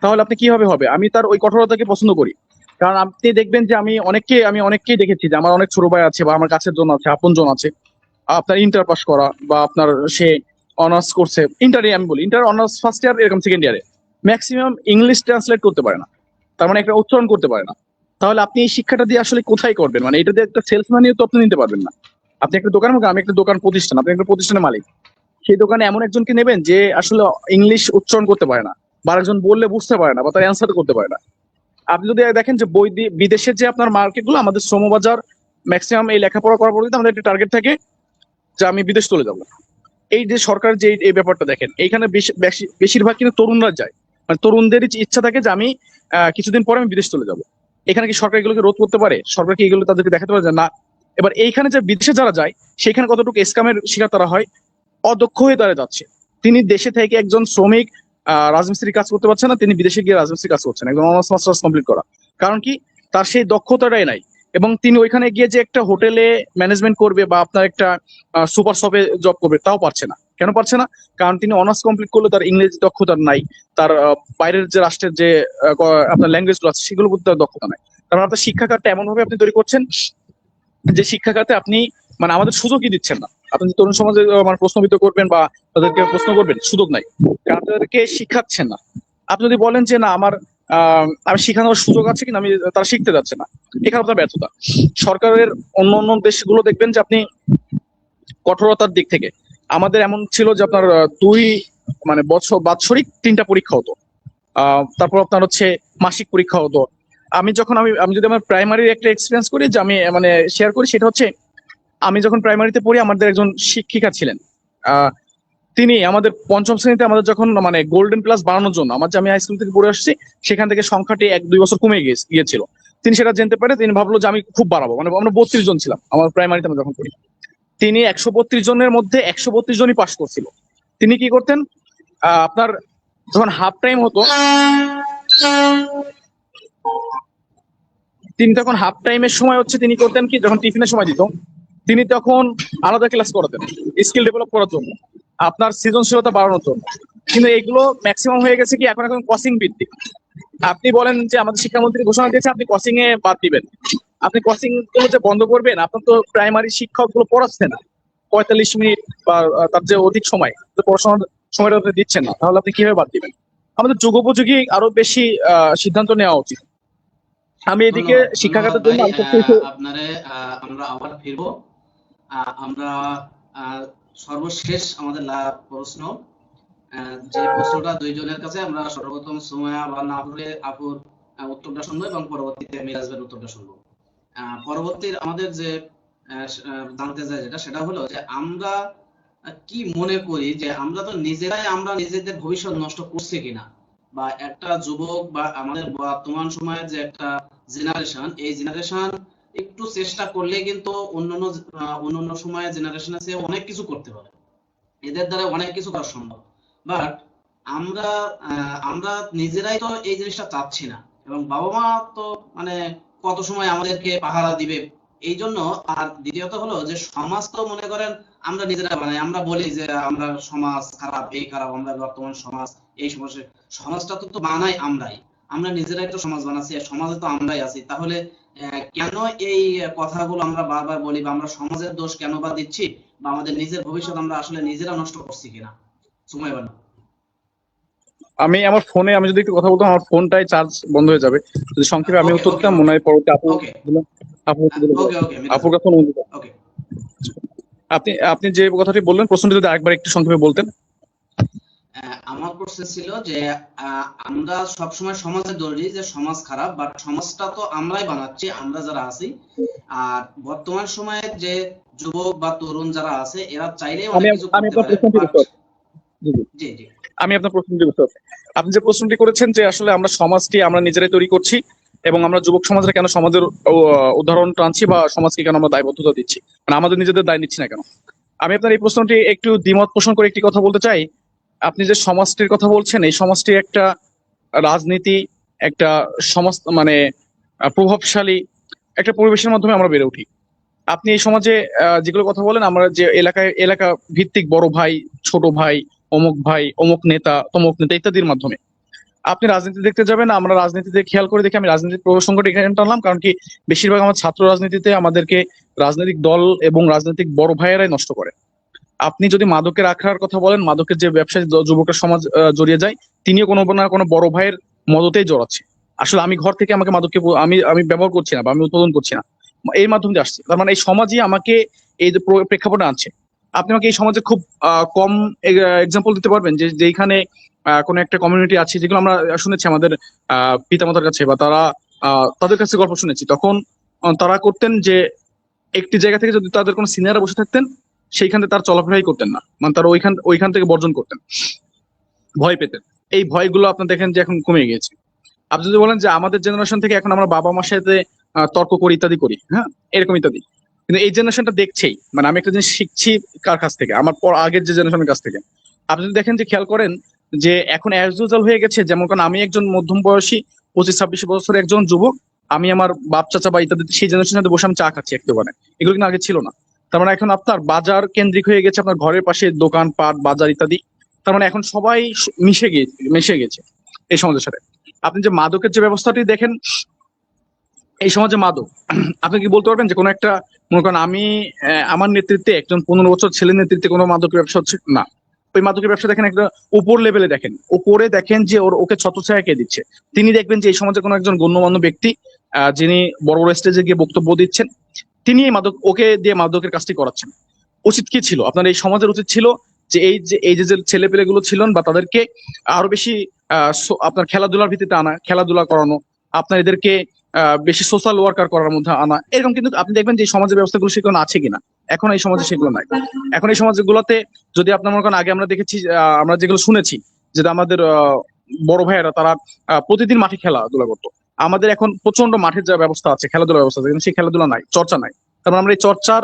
তাহলে আপনি কিভাবে হবে? আমি তার ওই কঠোরতাকে পছন্দ করি। কারণ আপনি দেখবেন যে আমি অনেককেই দেখেছি যে আমার অনেক ছোট ভাই আছে বা আমার কাছের জন আছে, আপন জন আছে, আপনার ইন্টার পাস করা বা আপনার সে অনার্স করছে, ইন্টারে আমি বলি ইন্টার অনার্স ফার্স্ট ইয়ার এরকম সেকেন্ড ইয়ারে, ম্যাক্সিমাম ইংলিশ ট্রান্সলেট করতে পারে না, তার মানে একটা উচ্চারণ করতে পারে না। তাহলে আপনি এই শিক্ষাটা দিয়ে আসলে কোথায় করবেন? মানে এটা দিয়ে একটা সেলসম্যানিও তো আপনি নিতে পারবেন না। আপনি একটা দোকান, আমি একটা দোকান প্রতিষ্ঠান, আপনি একটা প্রতিষ্ঠানের মালিক, সেই দোকানে এমন একজনকে নেবেন যে আসলে ইংলিশ উচ্চারণ করতে পারে না, বা একজন বললে বুঝতে পারে না, বা তার অ্যান্সার করতে পারে না। আপনি যদি দেখেন যে বিদেশের যে আপনার মার্কেট গুলো, আমাদের শ্রমবাজার ম্যাক্সিমাম এই লেখাপড়া করার পরে আমাদের একটা টার্গেট থাকে যে আমি বিদেশ চলে যাব। এই যে সরকার যে এই ব্যাপারটা দেখেন, এইখানে বেশিরভাগ কিন্তু তরুণরা যায়, মানে তরুণদেরই ইচ্ছা থাকে যে আমি কিছুদিন পরে আমি বিদেশ চলে যাব। এখানে কি সরকার এগুলোকে রোধ করতে পারে? সরকার কি এগুলো তাদেরকে দেখাতে পারে যে না? এবার এইখানে যে বিদেশে যারা যায়, সেখানে কতটুকু স্ক্যামের শিকার তারা হয়, অদক্ষ হয়ে তারা যাচ্ছে। তিনি দেশে থেকে একজন শ্রমিক রাজমিস্ত্রি কাজ করতে পারছে না, তিনি বিদেশে গিয়ে রাজমিস্ত্রি কাজ করছেন, একজন অনার্স মাস্টার্স কমপ্লিট করা। কারণ কি? তার সেই দক্ষতাটাই নাই। এবং তিনি ওইখানে গিয়ে যে একটা হোটেলে ম্যানেজমেন্ট করবে বা আপনার একটা সুপার শপে জব করবে, তাও পারছে না। কেন পারছে না? কারণ তিনি অনার্স কমপ্লিট করলে তার ইংরেজি দক্ষতা নাই, তার বাইরের যে রাষ্ট্রের যে আপনার ল্যাঙ্গুয়েজ গুলো আছে সেগুলোর প্রতি তার দক্ষতা নাই। কারণ আপনার শিক্ষা খাতটা এমন ভাবে আপনি তৈরি করছেন যে শিক্ষা খাতে আপনি মানে আমাদের সুযোগই দিচ্ছেন না। আপনি যে তরুণ সমাজে মানে প্রশ্নবিদ্ধ করবেন বা তাদেরকে প্রশ্ন করবেন, সুযোগ নাই, কারণ তাদেরকে শিখাচ্ছেন না। আপনি যদি বলেন যে না আমার আমি শিখানোর সুযোগ আছে, কিন্তু আমি তারা শিখতে যাচ্ছে না, এখানে আপনার ব্যর্থতা। সরকারের অন্য দেশগুলো দেখবেন যে আপনি কঠোরতার দিক থেকে, আমাদের এমন ছিল যে আপনার মানে বাৎসরিক 3টা পরীক্ষা হতো, তারপর আপনার হচ্ছে মাসিক পরীক্ষা হতো। আমি যদি আমার প্রাইমারির একটা এক্সপিরিয়েন্স করি, যে আমি মানে শেয়ার করি, সেটা হচ্ছে আমি যখন প্রাইমারিতে পড়ি, আমাদের একজন শিক্ষিকা ছিলেন। তিনি আমাদের 5ম শ্রেণীতে আমাদের যখন মানে গোল্ডেন প্লাস বাড়ানোর জন্য, আমার যে আমি হাই স্কুল থেকে পড়ে আসছি, সেখান থেকে সংখ্যাটি 1-2 বছর কমে গিয়েছিল। তিনি সেটা জানতে পারে, তিনি ভাবলো যে আমি খুব বাড়াবো, মানে আমরা 32 জন ছিলাম আমার প্রাইমারিতে আমরা যখন পড়ি। তিনি 132 জনের মধ্যে 132 জনই পাস করছিল। তিনি কি করতেন, আপনার যখন হাফ টাইম হতো, তিনি তখন হাফ টাইমের সময় হচ্ছে তিনি করতেন কি, যখন টিফিনের সময় দিত, তিনি তখন আলাদা ক্লাস করাতেন স্কিল ডেভেলপ করার জন্য, আপনার সৃজনশীলতা বাড়ানোর জন্য। কিন্তু এগুলো ম্যাক্সিমাম হয়ে গেছে কি এখন কোচিং ভিত্তিক। আপনি বলেন যে আমাদের শিক্ষামন্ত্রী ঘোষণা দিয়েছে আপনি কোচিং এ বাদ দিবেন, আপনি কোচিং গুলো যে বন্ধ করবেন, আপনার তো প্রাইমারি শিক্ষক গুলো পড়াচ্ছে না 45 মিনিট বা তার যে অধিক সময় পড়াশোনার সময়টা আপনি দিচ্ছেন না, তাহলে আপনি কিভাবে বাদ দিবেন? আমাদের যুগোপযোগী আরো বেশি সিদ্ধান্ত নেওয়া উচিত। আমি এদিকে ধন্যবাদ ধন্যবাদ শিক্ষাখাতের ভাই। জন্য আলোচনা শেষে আপনারে আমরা আবার ফিরবো। আমরা সর্বশেষ আমাদের প্রশ্ন, যে প্রশ্নটা দুইজনের কাছে, আমরা সর্বপ্রথম সুমাইয়া বা আপুর উত্তরটা শুনবো এবং পরবর্তীতে মিরাজ ভাইয়ের উত্তরটা শুনবো। পরবর্তী আমাদের যে জানতে চাই যেটা, সেটা হলো যে আমরা কি মনে করি যে আমরা তো নিজেরাই আমরা নিজেদের ভবিষ্যৎ নষ্ট করছি কিনা, বা একটা যুবক বা আমাদের বর্তমান সময়ের যে একটা জেনারেশন, এই জেনারেশন একটু চেষ্টা করলে কিন্তু অন্যান্য সময়ের জেনারেশনের চেয়ে অনেক কিছু করতে পারে, এদের দ্বারা অনেক কিছু করা সম্ভব। বাট আমরা আমরা নিজেরাই তো এই জিনিসটা চাচ্ছি না, এবং বাবা মা তো মানে কত সময় আমাদেরকে পাহারা দিবে এই জন্য। আর দ্বিতীয়ত হলো যে সমাজ তো মনে করেন আমরা নিজেরা বানাই, আমরা বলি যে আমরা সমাজ খারাপ, এই খারাপ, আমরা বর্তমান সমাজ এই সমস্যা, সমাজটা তো বানাই আমরাই, আমরা নিজেরাই তো সমাজ বানাচ্ছি, আর সমাজে তো আমরাই আছি। তাহলে কেন এই কথাগুলো আমরা বারবার বলি, বা আমরা সমাজের দোষ কেন বা দিচ্ছি, বা আমাদের নিজের ভবিষ্যৎ আমরা আসলে নিজেরা নষ্ট করছি কিনা? সময় বানা। আমি আমার ফোনে আমি যদি একটু কথা বলতাম, আমার ফোনটাই চার্জ বন্ধ হয়ে যাবে। যদি সংক্ষেপে আমি ওকে উত্তর ওকে দিতাম, মনে ওকে হয় পরবর্তী আপু ওকে আপু উত্তর দিলে ভালো ওকে হতো। ওকে মিরাজ আপুর ভাই, কাছে অনুমতি চাই। ওকে। আপনি আপনি যে কথাটি বললেন, প্রশ্নটি যদি আরেকবার একটু সংক্ষেপে বলতেন। আমার প্রশ্ন ছিল যে আমরা সবসময় সমাজের দোষ দিই যে সমাজ খারাপ, বাট সমাজটা তো আমরাই বানাচ্ছি, আমরা যারা আছি। আর বর্তমান সময়ে যে যুবক বা তরুণ যারা আছে, এরা চাইলেই আমি অনেক কিছু আমি করতে আপনার পারে, প্রশ্নটি বাট বুঝতে পারছি। জি জি, জি জি আমি আপনার প্রশ্নটি বুঝতে পারছি। আপনি যে প্রশ্নটি করেছেন যে আসলে আমরা সমাজটি আমরা নিজেরাই তৈরি করছি, এবং আমরা যুবক সমাজরা কেন সমাজের উদাহরণ টানছি, বা সমাজকে কেন আমরা দায়বদ্ধতা দিচ্ছি, মানে আমাদের নিজেদের দায় নিচ্ছি না কেন। আমি আপনার এই প্রশ্নটি একটু দ্বিমত পোষণ করে একটি কথা বলতে চাই। আপনি যে সমাজটির কথা বলছেন, এই সমাজটি একটা রাজনীতি, একটা সমাজ, মানে প্রভাবশালী একটা পরিবেশের মাধ্যমে আমরা বেড়ে উঠি। আপনি এই সমাজে যেগুলো কথা বলেন, আমরা যে এলাকা ভিত্তিক বড় ভাই, ছোট ভাই, অমুক নেতা, তমুক নেতা ইত্যাদির মাধ্যমে আপনি রাজনীতি দেখতে যাবেন। আমরা রাজনীতিতে খেয়াল করে দেখি, আমি রাজনীতির প্রসঙ্গটা এখানে টানলাম কারণ কি বেশিরভাগ আমার ছাত্র রাজনীতিতে আমাদেরকে রাজনৈতিক দল এবং রাজনৈতিক বড় ভাইয়েরাই নষ্ট করে। আপনি যদি মাদকের আখড়ার কথা বলেন, মাদকের যে ব্যবসায় যুবকের সমাজ জড়িয়ে যায়, তিনিও কোনো না কোনো বড় ভাইয়ের মদতেই জড়াচ্ছে। আসলে আমি ঘর থেকে আমাকে মাদককে আমি আমি ব্যবহার করছি না, বা আমি উৎপাদন করছি না, এর মাধ্যমে দিয়ে আসছে। তার মানে এই সমাজই আমাকে এই যে প্রেক্ষাপটে আনছে। আপনি আমাকে এই সমাজে খুব কম এক্সাম্পল দিতে পারবেন যে যেখানে কোনো একটা কমিউনিটি আছে, যেগুলো আমরা শুনেছি আমাদের পিতামাতার কাছে, বা তারা তাদের কাছে গল্প শুনেছি, তখন তারা করতেন যে একটি জায়গা থেকে যদি তাদের কোনো সিনিয়ররা বসে থাকতেন, সেইখান থেকে তার চলাফেরাই করতেন না, মানে তারা ওইখান থেকে বর্জন করতেন, ভয় পেতেন। এই ভয়গুলো আপনি দেখেন যে এখন কমে গিয়েছে। আপনি যদি বলেন যে আমাদের জেনারেশন থেকে এখন আমরা বাবা মার সাথে তর্ক করি ইত্যাদি করি, হ্যাঁ, এরকম ইত্যাদি, কিন্তু এই জেনারেশনটা দেখছেই, মানে আমি একটা জিনিস শিখছি কার কাছ থেকে, আমার পর আগের যে জেনারেশনের কাছ থেকে। আপনি যদি দেখেন যে খেয়াল করেন যে এখন অ্যাজ ইউজুয়াল হয়ে গেছে, যেমন কারণ আমি একজন মধ্যম বয়সী 25-26 বছরের একজন যুবক, আমি আমার বাপ চাচা বা ইত্যাদি সেই জেনারেশনের সাথে বসে আমি চা খাচ্ছি এক দোকানে, এগুলো কিন্তু আগে ছিল না। তার মানে এখন আপনার বাজার কেন্দ্রিক হয়ে গেছে, আপনার ঘরের পাশে দোকান পাট বাজার ইত্যাদি। তার মানে এখন সবাই মিশে গেছে এই সমাজের সাথে। আপনি যে মাদকের যে ব্যবস্থাটি দেখেন এই সমাজে মাদক, আপনি কি বলতে পারবেন যে কোনো একটা, মনে করেন আমি আমার নেতৃত্বে একজন 15 বছর ছেলের নেতৃত্বে কোনো মাদকের ব্যবসা হচ্ছে না। ওই মাদকের ব্যবসা দেখেন একটা উপর লেভেলে দেখেন, উপরে দেখেন যে ওকে ছত্রছায়া কে দিচ্ছে। তিনি দেখবেন যে এই সমাজে কোনো একজন গণ্যমান্য ব্যক্তি যিনি বড় বড় স্টেজে গিয়ে বক্তব্য দিচ্ছেন, তিনি এই ওকে দিয়ে মাদকের কাজটি করাচ্ছেন। উচিত কি ছিল আপনার এই সমাজের? উচিত ছিল যে এই যে ছেলে পেলে গুলো ছিলেন, বা তাদেরকে আরো বেশি আপনার খেলাধুলার ভিত্তিতে আনা, খেলাধুলা করানো, আপনার এদেরকে বেশি সোশ্যাল ওয়ার্কার করার মধ্যে আনা, এরকম। কিন্তু আপনি দেখবেন যে এই সমাজের ব্যবস্থাগুলো সেগুলো আছে কিনা, এখন এই সমাজে সেগুলো নাই। এখন এই সমাজগুলোতে যদি আপনার মনে করেন, আগে আমরা দেখেছি, আমরা যেগুলো শুনেছি যে আমাদের বড় ভাইয়েরা তারা প্রতিদিন মাঠে খেলাধুলা করতো। আমাদের এখন প্রচন্ড মাঠের যা ব্যবস্থা আছে, খেলাধুলার ব্যবস্থা আছে, কিন্তু সেই খেলাধুলা নাই, চর্চা নাই। তারপর আমরা এই চর্চার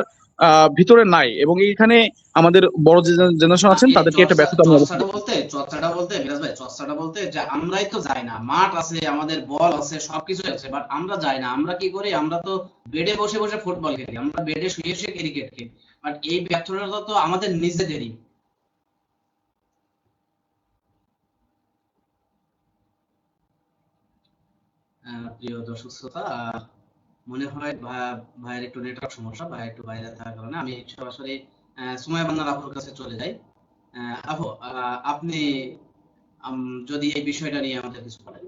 ভিতরে নাই, এবং এইখানে আমাদের বড় যে জেনারেশন আছেন এই তাদেরকে একটা ব্যর্থতা আমি অবশ্যই দেখি। চর্চাটা বলতে মিরাজ ভাই, চর্চাটা বলতে যে আমরাই তো যাই না, মাঠ আছে, আমাদের বল আছে, সবকিছু আছে, বাট আমরা যাই না। আমরা কি করি? আমরা তো বেডে বসে বসে ফুটবল খেলি, আমরা বেডে শুয়ে শুয়ে ক্রিকেট খেলি। বাট এই ব্যর্থতা তো আমাদের নিজেদেরই। প্রিয় দর্শক শ্রোতা, মনে হয় ভাইয়ের একটু নেটওয়ার্ক সমস্যা, ভাই একটু বাইরে থাকার কারণে আমি সরাসরি সুমাইয়া বান্নার আপুর কাছে চলে যাই। আপু, আপনি যদি এই বিষয়টা নিয়ে আমাদের কিছু বলেন।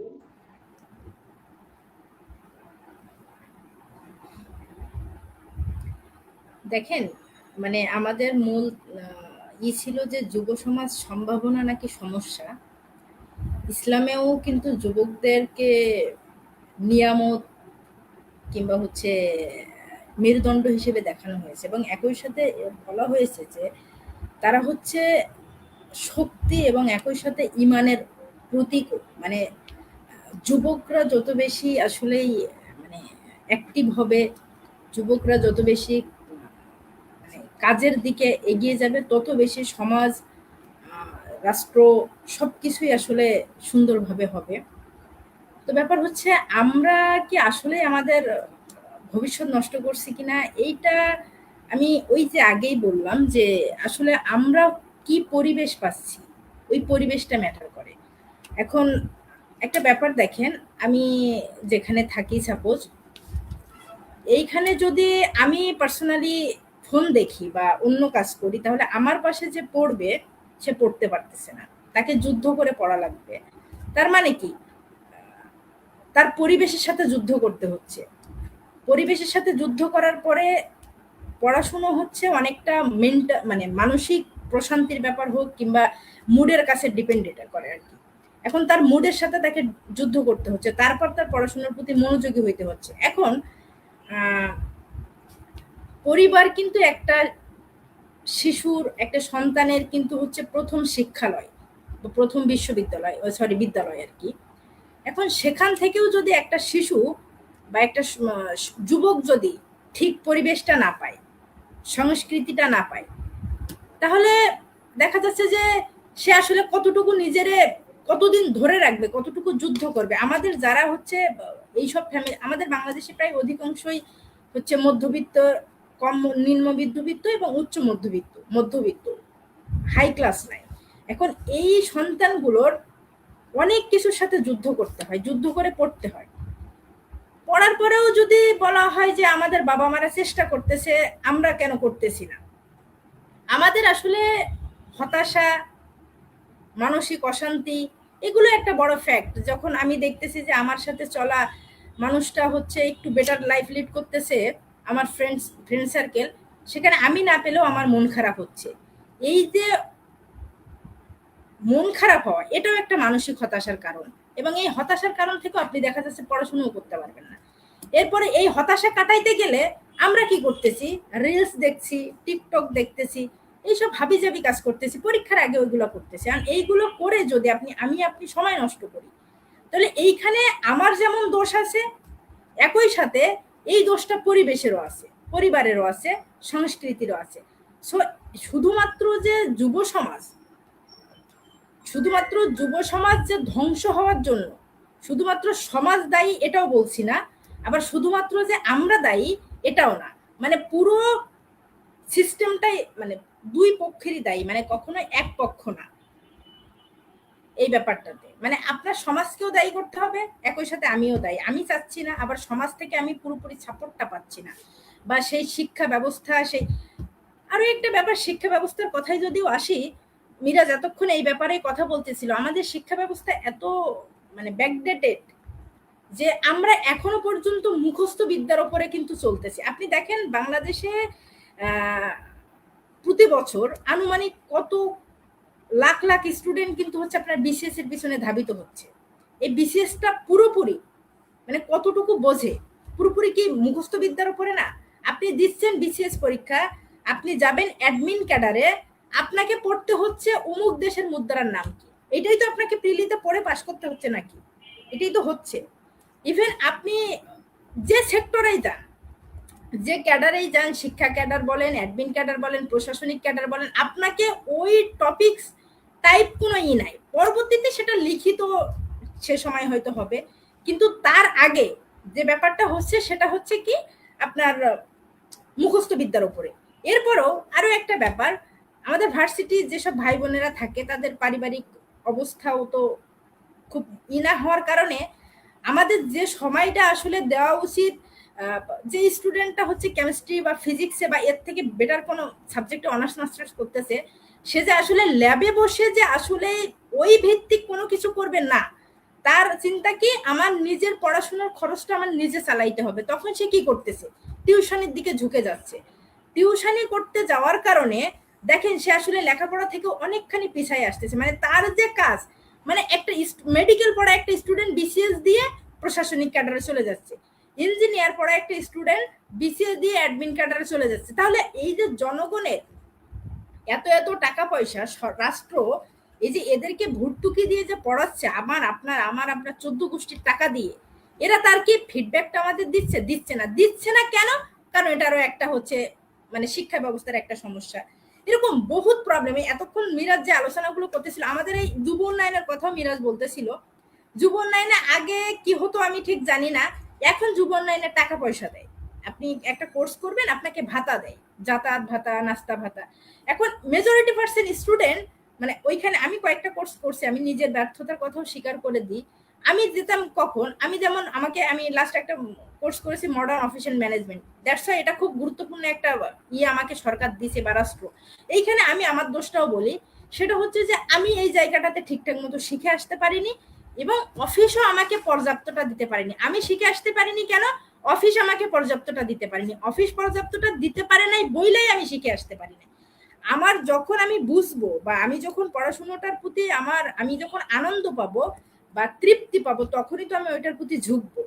দেখেন, মানে আমাদের মূল ছিল যে যুব সমাজ সম্ভাবনা নাকি সমস্যা। ইসলামেও কিন্তু যুবকদেরকে নিয়ামত কিংবা হচ্ছে মেরুদণ্ড হিসেবে দেখানো হয়েছে, এবং একই সাথে বলা হয়েছে যে তারা হচ্ছে শক্তি এবং একই সাথে ইমানের প্রতীক। মানে যুবকরা যত বেশি আসলেই মানে অ্যাক্টিভ হবে, যুবকরা যত বেশি মানে কাজের দিকে এগিয়ে যাবে, তত বেশি সমাজ, রাষ্ট্র সবকিছুই আসলে সুন্দরভাবে হবে। তো ব্যাপার হচ্ছে আমরা কি আসলে আমাদের ভবিষ্যৎ নষ্ট করছি কিনা, এইটা আমি ওই যে আগেই বললাম যে আসলে আমরা কি পরিবেশ পাচ্ছি, ওই পরিবেশটা ম্যাটার করে। এখন একটা ব্যাপার দেখেন, আমি যেখানে থাকি সাপোজ, এইখানে যদি আমি পার্সোনালি ফোন দেখি বা অন্য কাজ করি, তাহলে আমার পাশে যে পড়বে সে পড়তে পারতেছে না, তাকে যুদ্ধ করে পড়া লাগবে। তার মানে কি, তার পরিবেশের সাথে যুদ্ধ করতে হচ্ছে। পরিবেশের সাথে যুদ্ধ করার পরে পড়াশুনো হচ্ছে অনেকটা মানে মানসিক প্রশান্তির ব্যাপার হোক কিংবা মুডের কাছে ডিপেন্ডেন্ট করে আর কি। এখন তার মুডের সাথে তাকে যুদ্ধ করতে হচ্ছে, তারপর তার পড়াশোনার প্রতি মনোযোগী হইতে হচ্ছে। এখন পরিবার কিন্তু একটা শিশুর, একটা সন্তানের কিন্তু হচ্ছে প্রথম শিক্ষালয়, প্রথম বিদ্যালয় আর কি। এখন সেখান থেকেও যদি একটা শিশু বা একটা যুবক যদি ঠিক পরিবেশটা না পায়, সংস্কৃতিটা না পায়, তাহলে দেখা যাচ্ছে যে সে আসলে কতটুকু নিজেরে কতদিন ধরে রাখবে, কতটুকু যুদ্ধ করবে। আমাদের যারা হচ্ছে এইসব ফ্যামিলি, আমাদের বাংলাদেশে প্রায় অধিকাংশই হচ্ছে মধ্যবিত্ত, কম নিম্ন মধ্যবিত্ত এবং উচ্চ মধ্যবিত্ত, হাই ক্লাস নাই। এখন এই সন্তানগুলোর অনেক কিছুর সাথে যুদ্ধ করতে হয়, যুদ্ধ করে পড়তে হয়। পড়ার পরেও যদি বলা হয় যে আমাদের বাবা মারা চেষ্টা করতেছে, আমরা কেন করতেছি না, আমাদের আসলে হতাশা, মানসিক অশান্তি, এগুলো একটা বড় ফ্যাক্ট। যখন আমি দেখতেছি যে আমার সাথে চলা মানুষটা হচ্ছে একটু বেটার লাইফ লিড করতেছে, আমার ফ্রেন্ড সার্কেল, সেখানে আমি না পেলেও আমার মন খারাপ হচ্ছে। এই যে মন খারাপ হওয়া, এটাও একটা মানসিক হতাশার কারণ, এবং এই হতাশার কারণ থেকেও আপনি দেখা যাচ্ছে পড়াশোনাও করতে পারবেন না। এরপরে এই হতাশা কাটাইতে গেলে আমরা কি করতেছি, রিলস দেখছি, টিকটক দেখতেছি, এইসব হাবিজাবি কাজ করতেছি, পরীক্ষার আগে ওইগুলো করতেছি। আর এইগুলো করে যদি আপনি সময় নষ্ট করি, তাহলে এইখানে আমার যেমন দোষ আছে, একই সাথে এই দোষটা পরিবেশেরও আছে, পরিবারেরও আছে, সংস্কৃতিরও আছে। সো শুধুমাত্র যুব সমাজ যে ধ্বংস হওয়ার জন্য শুধুমাত্র সমাজ দায়ী, এটাও বলছি না। আবার শুধুমাত্র যে আমরা দায়ী, এটাও না। মানে পুরো সিস্টেমটাই মানে দুই পক্ষেরই দায়ী, মানে কখনো এক পক্ষ না এই ব্যাপারটাতে। মানে আপনার সমাজকেও দায়ী করতে হবে, একই সাথে আমিও দায়ী। আমি চাচ্ছি না আবার সমাজ থেকে আমি পুরোপুরি সাপোর্টটা পাচ্ছি না, বা সেই শিক্ষা ব্যবস্থা, সেই আরো একটা ব্যাপার, শিক্ষা ব্যবস্থার কথাই যদিও আসি, মিরাজ এতক্ষণ এই ব্যাপারে কথা বলতেছিল, আমাদের শিক্ষা ব্যবস্থা এত মানে ব্যাকডেটেড যে আমরা এখনো পর্যন্ত মুখস্থ বিদ্যার উপরে কিন্তু চলতেছি। আপনি দেখেন বাংলাদেশে প্রতি বছর আনুমানিক কত লাখ লাখ স্টুডেন্ট কিন্তু হচ্ছে আপনার বিসিএস এর পিছনে ধাবিত হচ্ছে। এই বিসিএসটা পুরোপুরি মানে কতটুকু বোঝে, পুরোপুরি কি মুখস্থ বিদ্যার উপরে না। আপনি দিচ্ছেন বিসিএস পরীক্ষা, আপনি যাবেন অ্যাডমিন ক্যাডারে, আপনাকে পড়তে হচ্ছে অমুক দেশের মুদ্রার নাম কি, এটাই তো আপনাকে প্রিলিতে পড়ে পাশ করতে হচ্ছে নাকি, এটাই তো হচ্ছে। ইভেন আপনি যে সেক্টরেই যান, যে ক্যাডারেই যান, শিক্ষা ক্যাডার বলেন, অ্যাডমিন ক্যাডার বলেন, প্রশাসনিক ক্যাডার বলেন, আপনাকে ওই টপিকস টাইপ কোনো নাই। পরবর্তীতে সেটা লিখিত সে সময় হয়তো হবে, কিন্তু তার আগে যে ব্যাপারটা হচ্ছে সেটা হচ্ছে কি আপনার মুখস্থ বিদ্যার উপরে। এরপরও আরো একটা ব্যাপার, আমাদের ভার্সিটি যেসব ভাই বোনেরা থাকে তাদের পারিবারিক অবস্থাও তো খুব ইনা হওয়ার কারণে আমাদের যে সময়টা আসলে দেওয়া উচিত, যে স্টুডেন্টটা হচ্ছে কেমিস্ট্রি বা ফিজিক্সে বা এর থেকে বেটার কোনো সাবজেক্টে অনার্স মাস্টার্স করতেছে, সে যে আসলে ল্যাবে বসে যে আসলে ওই ভিত্তিক কোনো কিছু করবে না, তার চিন্তা কি আমার নিজের পড়াশোনার খরচটা আমার নিজে চালাইতে হবে, তখন সে কি করতেছে, টিউশনের দিকে ঝুঁকে যাচ্ছে। টিউশনি করতে যাওয়ার কারণে দেখেন সে আসলে লেখাপড়া থেকে অনেকখানি পিছায় আসতেছে। মানে তার যে কাজ, মানে একটা মেডিকেল পড়া একটা স্টুডেন্ট বিসিএস দিয়ে প্রশাসনিক ক্যাডারে চলে যাচ্ছে, ইঞ্জিনিয়ার পড়া একটা স্টুডেন্ট বিসিএস দিয়ে অ্যাডমিন ক্যাডারে চলে যাচ্ছে। তাহলে এই যে জনগণের এত এত টাকা পয়সা রাষ্ট্র এই যে এদেরকে ভর্তুকি দিয়ে যে পড়াচ্ছে আমার আপনার 14 গোষ্ঠীর টাকা দিয়ে, এরা তার কি ফিডব্যাকটা আমাদের দিচ্ছে না কেন? কারণ এটারও একটা হচ্ছে মানে শিক্ষা ব্যবস্থার একটা সমস্যা। এরকম বহুত প্রবলেম। এতক্ষণ মিরাজ যে আলোচনাগুলো করতেছিল, আমাদের এই যুব উন্নয়নের কথাও মিরাজ বলতেছিল। যুব উন্নয়নে আগে কি হতো আমি ঠিক জানি না, এখন যুব উন্নয়নের টাকা পয়সা দেয়। আপনি একটা কোর্স করবেন, আপনাকে ভাতা দেয়, যাতায়াত ভাতা, নাস্তা ভাতা। এখন মেজরিটি পার্সেন্ট স্টুডেন্ট, মানে ওইখানে আমি কয়েকটা কোর্স করছি, আমি নিজের ব্যর্থতার কথাও স্বীকার করে দিই। আমি যেতাম কখন, আমি যেমন আমি লাস্ট একটা কোর্স করেছি modern official management, that's why এটা খুব গুরুত্বপূর্ণ একটা আমাকে সরকার দিয়েছে বা রাষ্ট্র। এইখানে আমি আমার দোষটাও বলি, সেটা হচ্ছে যে আমি এই জায়গাটাতে ঠিকঠাক মতো শিখে আসতে পারিনি এবং অফিসও আমাকে পর্যাপ্তটা দিতে পারেনি। আমি শিখে আসতে পারিনি কেন? অফিস আমাকে পর্যাপ্তটা দিতে পারেনি। অফিস পর্যাপ্তটা দিতে পারে নাই বইলেই আমি শিখে আসতে পারি না। আমার যখন আমি বুঝবো বা আমি যখন পড়াশোনাটার প্রতি আমি যখন আনন্দ পাবো বা তৃপ্তি পাবো, তখনই তো আমি ওইটার প্রতি ঝুঁকবো।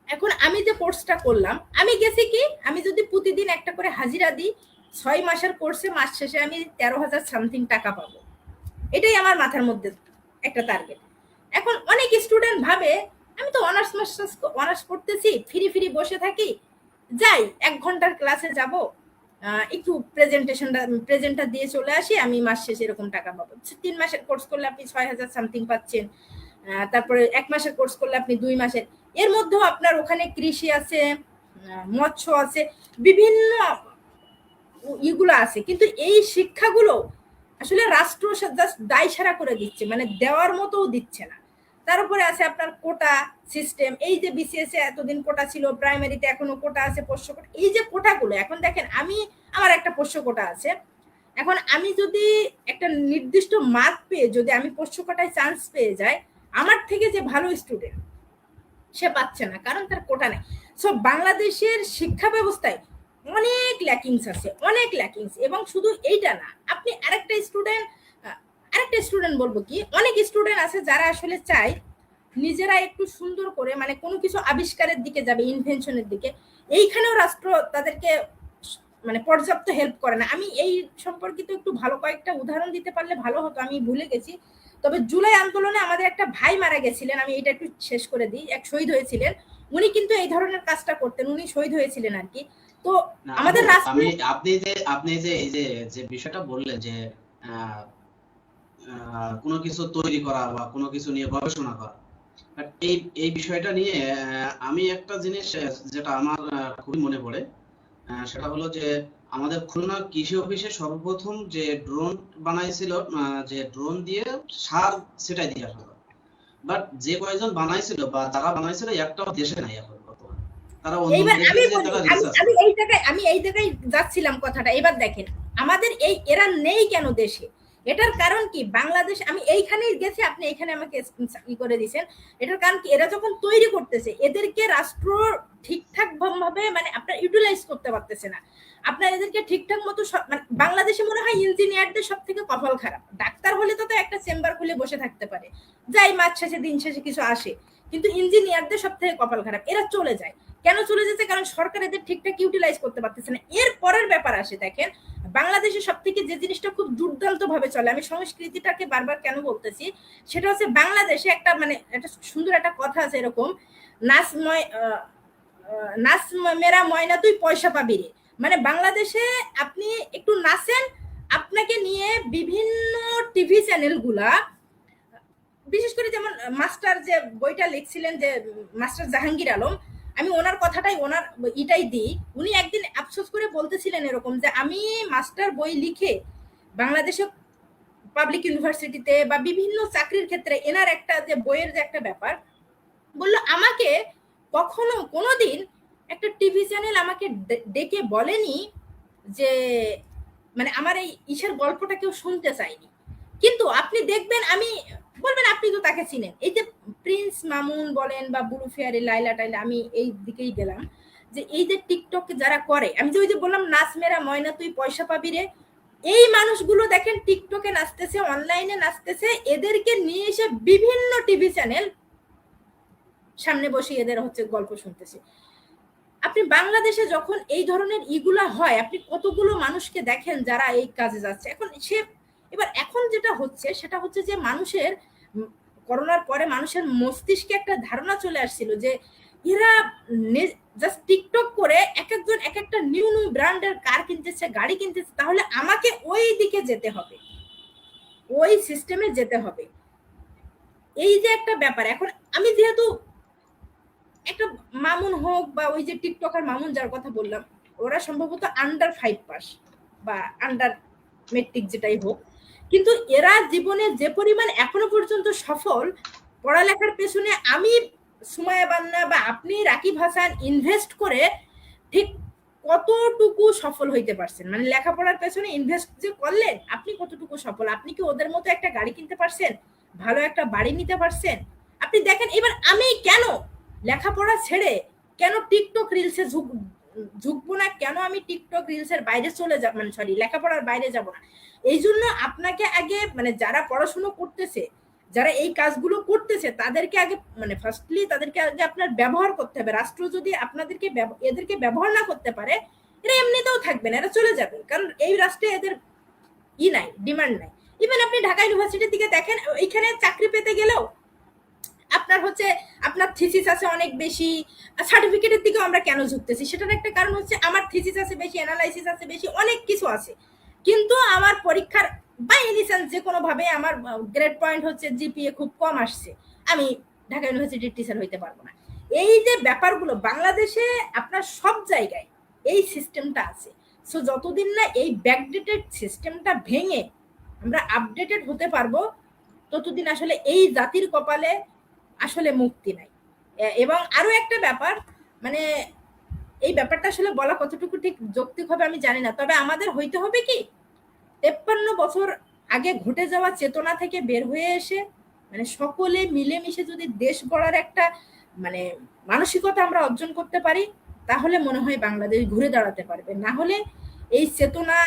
এখন আমি যে কোর্সটা করলাম, আমি গেছি কি, আমি যদি প্রতিদিন একটা করে হাজিরা দিই, 6 মাসের কোর্সে মাস শেষে আমি 13,000 সামথিং টাকা পাবো। এটাই আমার মাথার মধ্যে একটা টার্গেট। এখন অনেক স্টুডেন্ট ভাবে আমি তো অনার্স করতেছি, ফ্রি বসে থাকি, যাই 1 ঘন্টার ক্লাসে যাব, একটু প্রেজেন্টটা দিয়ে চলে আসি, আমি মাস শেষে এরকম টাকা পাবো। 3 মাসের কোর্স করলে আপনি 6,000 সামথিং পাচ্ছেন, তারপরে 1 মাসের কোর্স করলে আপনি 2 মাসের। এর মধ্যেও আপনার ওখানে কৃষি আছে, মৎস্য আছে, বিভিন্ন ইগুলো আছে, কিন্তু এই শিক্ষাগুলো আসলে রাষ্ট্র জাস্ট দায় সারা করে দিচ্ছে, মানে দেওয়ার মতোও দিচ্ছে না। তার উপরে আছে আপনার কোটা সিস্টেম। এই যে বিসিএস এ এতদিন কোটা ছিল, প্রাইমারিতে এখনো কোটা আছে, পোষ্য কোটা। এই যে কোটাগুলো এখন দেখেন, আমার একটা পোষ্য কোটা আছে। এখন আমি যদি একটা নির্দিষ্ট মার্ক পেয়ে যদি আমি পোষ্য কোটায় চান্স পেয়ে যাই, আমার থেকে যে ভালো স্টুডেন্ট সে পাচ্ছে না, কারণ তার কোটা নেই। সো বাংলাদেশের শিক্ষা ব্যবস্থায় অনেক ল্যাকিংস। এবং শুধু এইটা না, আপনি আরেকটা স্টুডেন্ট বলবো কি, অনেক স্টুডেন্ট আছে যারা আসলে চায় নিজেরা একটু সুন্দর করে মানে কোনো কিছু আবিষ্কারের দিকে যাবে, ইনভেনশনের দিকে। এইখানেও রাষ্ট্র তাদেরকে মানে পর্যাপ্ত হেল্প করে না। আমি এই সম্পর্কিত একটু ভালো কয়েকটা উদাহরণ দিতে পারলে ভালো হতো, আমি ভুলে গেছি। তবে জুলাই আন্দোলনে আমাদের একটা ভাই মারা গেছিলেন, আমি এটা একটু শেষ করে দিই। এক শহীদ হয়েছিলেন, উনি কিন্তু এই ধরনের কাজটা করতেন, উনি শহীদ হয়েছিলেন আর কি। তো আমাদের আপনি যে এই যে বিষয়টা বললেন যে কোনো কিছু তৈরি করা বা কোনো কিছু নিয়ে গবেষণা করা, এই বিষয়টা নিয়ে আমি একটা জিনিস যেটা আমার খুবই মনে পড়ে, সেটা হলো যে আমাদের খুলনা কৃষি অফিসে সর্বপ্রথম যে ড্রোন বানাইছিল, যে ড্রোন দিয়ে সার ছিটাই দিয়ে আসা, বাট যে কয়েকজন বানাইছিল বা যারা বানাইছিল একটাও দেশে নাই এখন বর্তমানে। তারা অন্য আমি এই জায়গায় যাচ্ছিলাম কথাটা। এবার দেখেন আমাদের এরা নেই কেন দেশে, এটার কারণ কি? বাংলাদেশ, আমি এইখানেই গেছি, আপনি এইখানে আমাকে করে দিয়েছেন। এটার কারণ কি? এরা যখন তৈরি করতেছে, এদেরকে রাষ্ট্র ঠিকঠাক ভাবে মানে আপনার ইউটিলাইজ করতে পারতেছে না। আপনার এদেরকে ঠিকঠাক মতো মানে বাংলাদেশে মনে হয় ইঞ্জিনিয়ারদের সব থেকে কপাল খারাপ। ডাক্তার হলে তো একটা চেম্বার খুলে বসে থাকতে পারে, যাই মাস শেষে দিন শেষে কিছু আসে, কিন্তু ইঞ্জিনিয়ারদের সব থেকে কপাল খারাপ। এরা চলে যায় কেন? চলে যেতে কারণ সরকার এদের ঠিকঠাক ইউটিলাইজ করতে পারতেছে না। এর পরের ব্যাপার আসে, দেখেন বাংলাদেশে সব থেকে যে জিনিসটা খুব দুর্দান্ত ভাবে চলে, আমি সংস্কৃতিটাকে বারবার কেন বলতেছি, সেটা হচ্ছে বাংলাদেশে একটা মানে একটা সুন্দর একটা কথা আছে এরকম, নাচ মেরা ময়না তুই পয়সা পাবি রে। মানে বাংলাদেশে আপনি একটু নাচেন, আপনাকে নিয়ে বিভিন্ন টিভি চ্যানেল গুলা, বিশেষ করে যেমন মাস্টার যে বইটা লিখছিলেন যে মাস্টার জাহাঙ্গীর আলম, আমি ওনার কথাটাই ইটাই দিই। উনি একদিন আফসোস করে বলতেছিলেন এরকম যে আমি মাস্টার বই লিখে বাংলাদেশে পাবলিক ইউনিভার্সিটিতে বা বিভিন্ন চাকরির ক্ষেত্রে এনার একটা যে বইয়ের যে একটা ব্যাপার, বললো আমাকে কখনো কোনোদিন একটা টিভি চ্যানেল আমাকে ডেকে বলেনি যে মানে আমার এই ইসের গল্পটা কেউ শুনতে চায়নি। কিন্তু আপনি দেখবেন, আমি বলবেন আপনি তো তাকে চিনেন, এই যে প্রিন্স মামুন বলেন বা বুলু ফেয়ারে লাইলা টাইলা, আমি এই দিকেই গেলাম, যে এই যে টিকটক যারা করে, আমি যে ওই যে বললাম নাচ মেরা ময়না তুই পয়সা পাবি রে, এই মানুষগুলো দেখেন টিকটকে নাচতেছে, অনলাইনে নাচতেছে, এদেরকে নিয়ে এসে বিভিন্ন টিভি চ্যানেল সামনে বসে এদের হচ্ছে গল্প শুনতেছে। আপনি বাংলাদেশে যখন এই ধরনের ইগুলা হয়, আপনি কতগুলো মানুষকে দেখেন যারা এই কাজে যাচ্ছে। এখন যেটা হচ্ছে সেটা হচ্ছে যে মানুষের করোনার পরে মানুষের মস্তিষ্কে একটা ধারণা চলে আসছিল যে এরা জাস্ট টিকটক করে এক একজন এক একটা নিউ নিউ ব্র্যান্ডের কার কিনতেছে, গাড়ি কিনতেছে, তাহলে আমাকে ওই দিকে যেতে হবে, ওই সিস্টেমে যেতে হবে। এই যে একটা ব্যাপার, এখন আমি যেহেতু একটা মামুন হোক বা ওই যে টিকটকার মামুন যার কথা বললাম, ওরা সম্ভবত আন্ডার 5 পাস বা আন্ডার মেট্রিক যেটাই হোক, কিন্তু এরা জীবনে যে পরিমাণ এখনো পর্যন্ত সফল, পড়ালেখার পেছনে আমি সুমাইয়া বান্না বা আপনি রাকিব হাসান ইনভেস্ট করে ঠিক কতটুকু সফল হইতে পারছেন, মানে লেখাপড়ার পেছনে ইনভেস্ট যে করলেন আপনি কতটুকু সফল, আপনি কি ওদের মতো একটা গাড়ি কিনতে পারছেন, ভালো একটা বাড়ি নিতে পারছেন? আপনি দেখেন এবার আমি কেন লেখাপড়া ছেড়ে কেন টিকটক রিলসে ঝুঁকবো না, কেন আমি টিকটক রিলসের বাইরে চলে যাব, মানে সরি লেখাপড়ার বাইরে যাব না। এই জন্য আপনাকে আগে মানে যারা পড়াশুনো করতেছে, যারা এই কাজগুলো করতেছে, তাদেরকে আগে মানে ফার্স্টলি তাদেরকে আগে আপনার ব্যবহার করতে হবে। রাষ্ট্র যদি আপনাদেরকে এদেরকে ব্যবহার না করতে পারে, এরা এমনিতেও থাকবে না, এরা চলে যাবে, কারণ এই রাষ্ট্রে এদের নাই, ডিমান্ড নাই। ইভেন আপনি ঢাকা ইউনিভার্সিটির দিকে দেখেন, এইখানে চাকরি পেতে গেলেও আপনার হচ্ছে আপনার থিসিস আছে অনেক বেশি, সার্টিফিকেটের দিকে আমরা কেন ঝুঁকতেছি, সেটার একটা কারণ হচ্ছে আমার থিসিস আছে বেশি, অ্যানালাইসিস আছে বেশি, অনেক কিছু আছে, কিন্তু আমার পরীক্ষার বাই এনি চান্স যে কোনো ভাবে আমার গ্রেড পয়েন্ট হচ্ছে জিপিএ খুব কম আসছে, আমি ঢাকা ইউনিভার্সিটির টিচার হইতে পারবো না। এই যে ব্যাপারগুলো বাংলাদেশে আপনার সব জায়গায় এই সিস্টেমটা আছে। সো যতদিন না এই ব্যাকডেটেড সিস্টেমটা ভেঙে আমরা আপডেটেড হতে পারবো, ততদিন আসলে এই জাতির কপালে আসলে মুক্তি নাই। এবং আরো একটা ব্যাপার, মানে এই ব্যাপারটা আসলে বলা কতটুকু ঠিক যৌক্তিক হবে আমি জানি না, তবে আমাদের হইতে হবে কি 53 বছর আগে ঘটে যাওয়া চেতনা থেকে বের হয়ে এসে মানে সকলে মিলেমিশে যদি দেশ গড়ার একটা মানে মানসিকতা আমরা অর্জন করতে পারি, তাহলে মনে হয় বাংলাদেশ ঘুরে দাঁড়াতে পারবে। না হলে এই চেতনা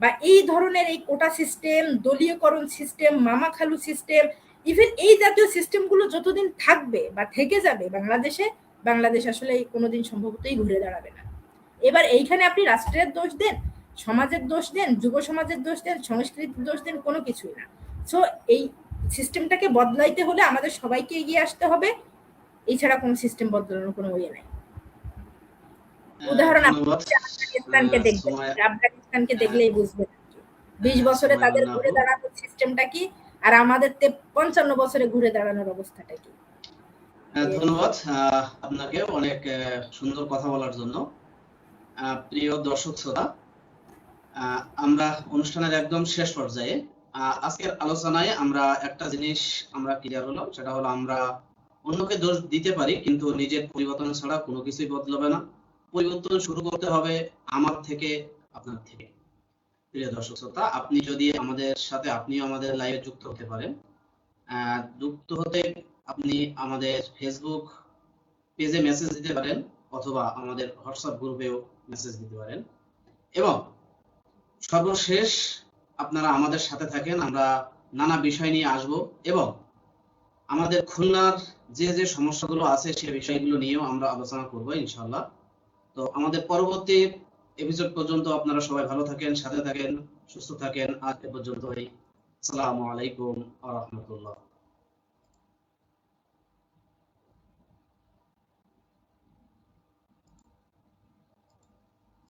বা এই ধরনের এই কোটা সিস্টেম, দলীয়করণ সিস্টেম, মামা খালু সিস্টেম, ইভেন এই জাতীয় সিস্টেমগুলো যতদিন থাকবে বা থেকে যাবে বাংলাদেশে, বাংলাদেশ আসলে কোনোদিন সম্ভবতই ঘুরে দাঁড়াবে না। এবার এইখানে আপনি রাষ্ট্রের দোষ দেন, সমাজের দোষ দেন, যুব সমাজের দোষ দেন, সংস্কৃতির দোষ দেন, কোনো কিছুই না। সো এই সিস্টেমটাকে বদলাইতে হলে আমাদের সবাইকে এগিয়ে আসতে হবে, এছাড়া কোনো সিস্টেম বদলানোর কোনো ওয়ে নাই। উদাহরণ আফগানিস্তানকে দেখলেই বুঝবেন 20 বছরে তাদের ঘুরে দাঁড়ানোর সিস্টেমটা কি, আর আমাদের 55 বছরে ঘুরে দাঁড়ানোর অবস্থাটা কি। ধন্যবাদ আপনাকে অনেক সুন্দর কথা বলার জন্য। প্রিয় দর্শক শ্রোতা, আমরা অনুষ্ঠানের একদম শেষ পর্যায়ে। আজকের আলোচনায় আমরা একটা জিনিস আমরা ক্লিয়ার হলাম, সেটা হলো আমরা অন্যকে দোষ দিতে পারি, কিন্তু নিজের পরিবর্তন ছাড়া কোনো কিছুই বদলাবে না। পরিবর্তন শুরু করতে হবে আমার থেকে, আপনার থেকে। প্রিয় দর্শক শ্রোতা, আপনি যদি আমাদের সাথে আপনিও আমাদের লাইভে যুক্ত হতে পারেন। যুক্ত হতে আপনি আমাদের ফেসবুক পেজে মেসেজ দিতে পারেন, অথবা আমাদের হোয়াটসঅ্যাপ গ্রুপেও মেসেজ দিতে পারেন। এবং সর্বশেষ আপনারা আমাদের সাথে থাকেন, আমরা নানা বিষয় নিয়ে আসব এবং আমাদের খুলনার যে যে সমস্যাগুলো আছে সেই বিষয়গুলো নিয়েও আমরা আলোচনা করব ইনশাআল্লাহ। তো আমাদের পরবর্তী এপিসোড পর্যন্ত আপনারা সবাই ভালো থাকেন, সাথে থাকেন, সুস্থ থাকেন। আজ এ পর্যন্তই। আসসালামু আলাইকুম ওয়া রাহমাতুল্লাহ।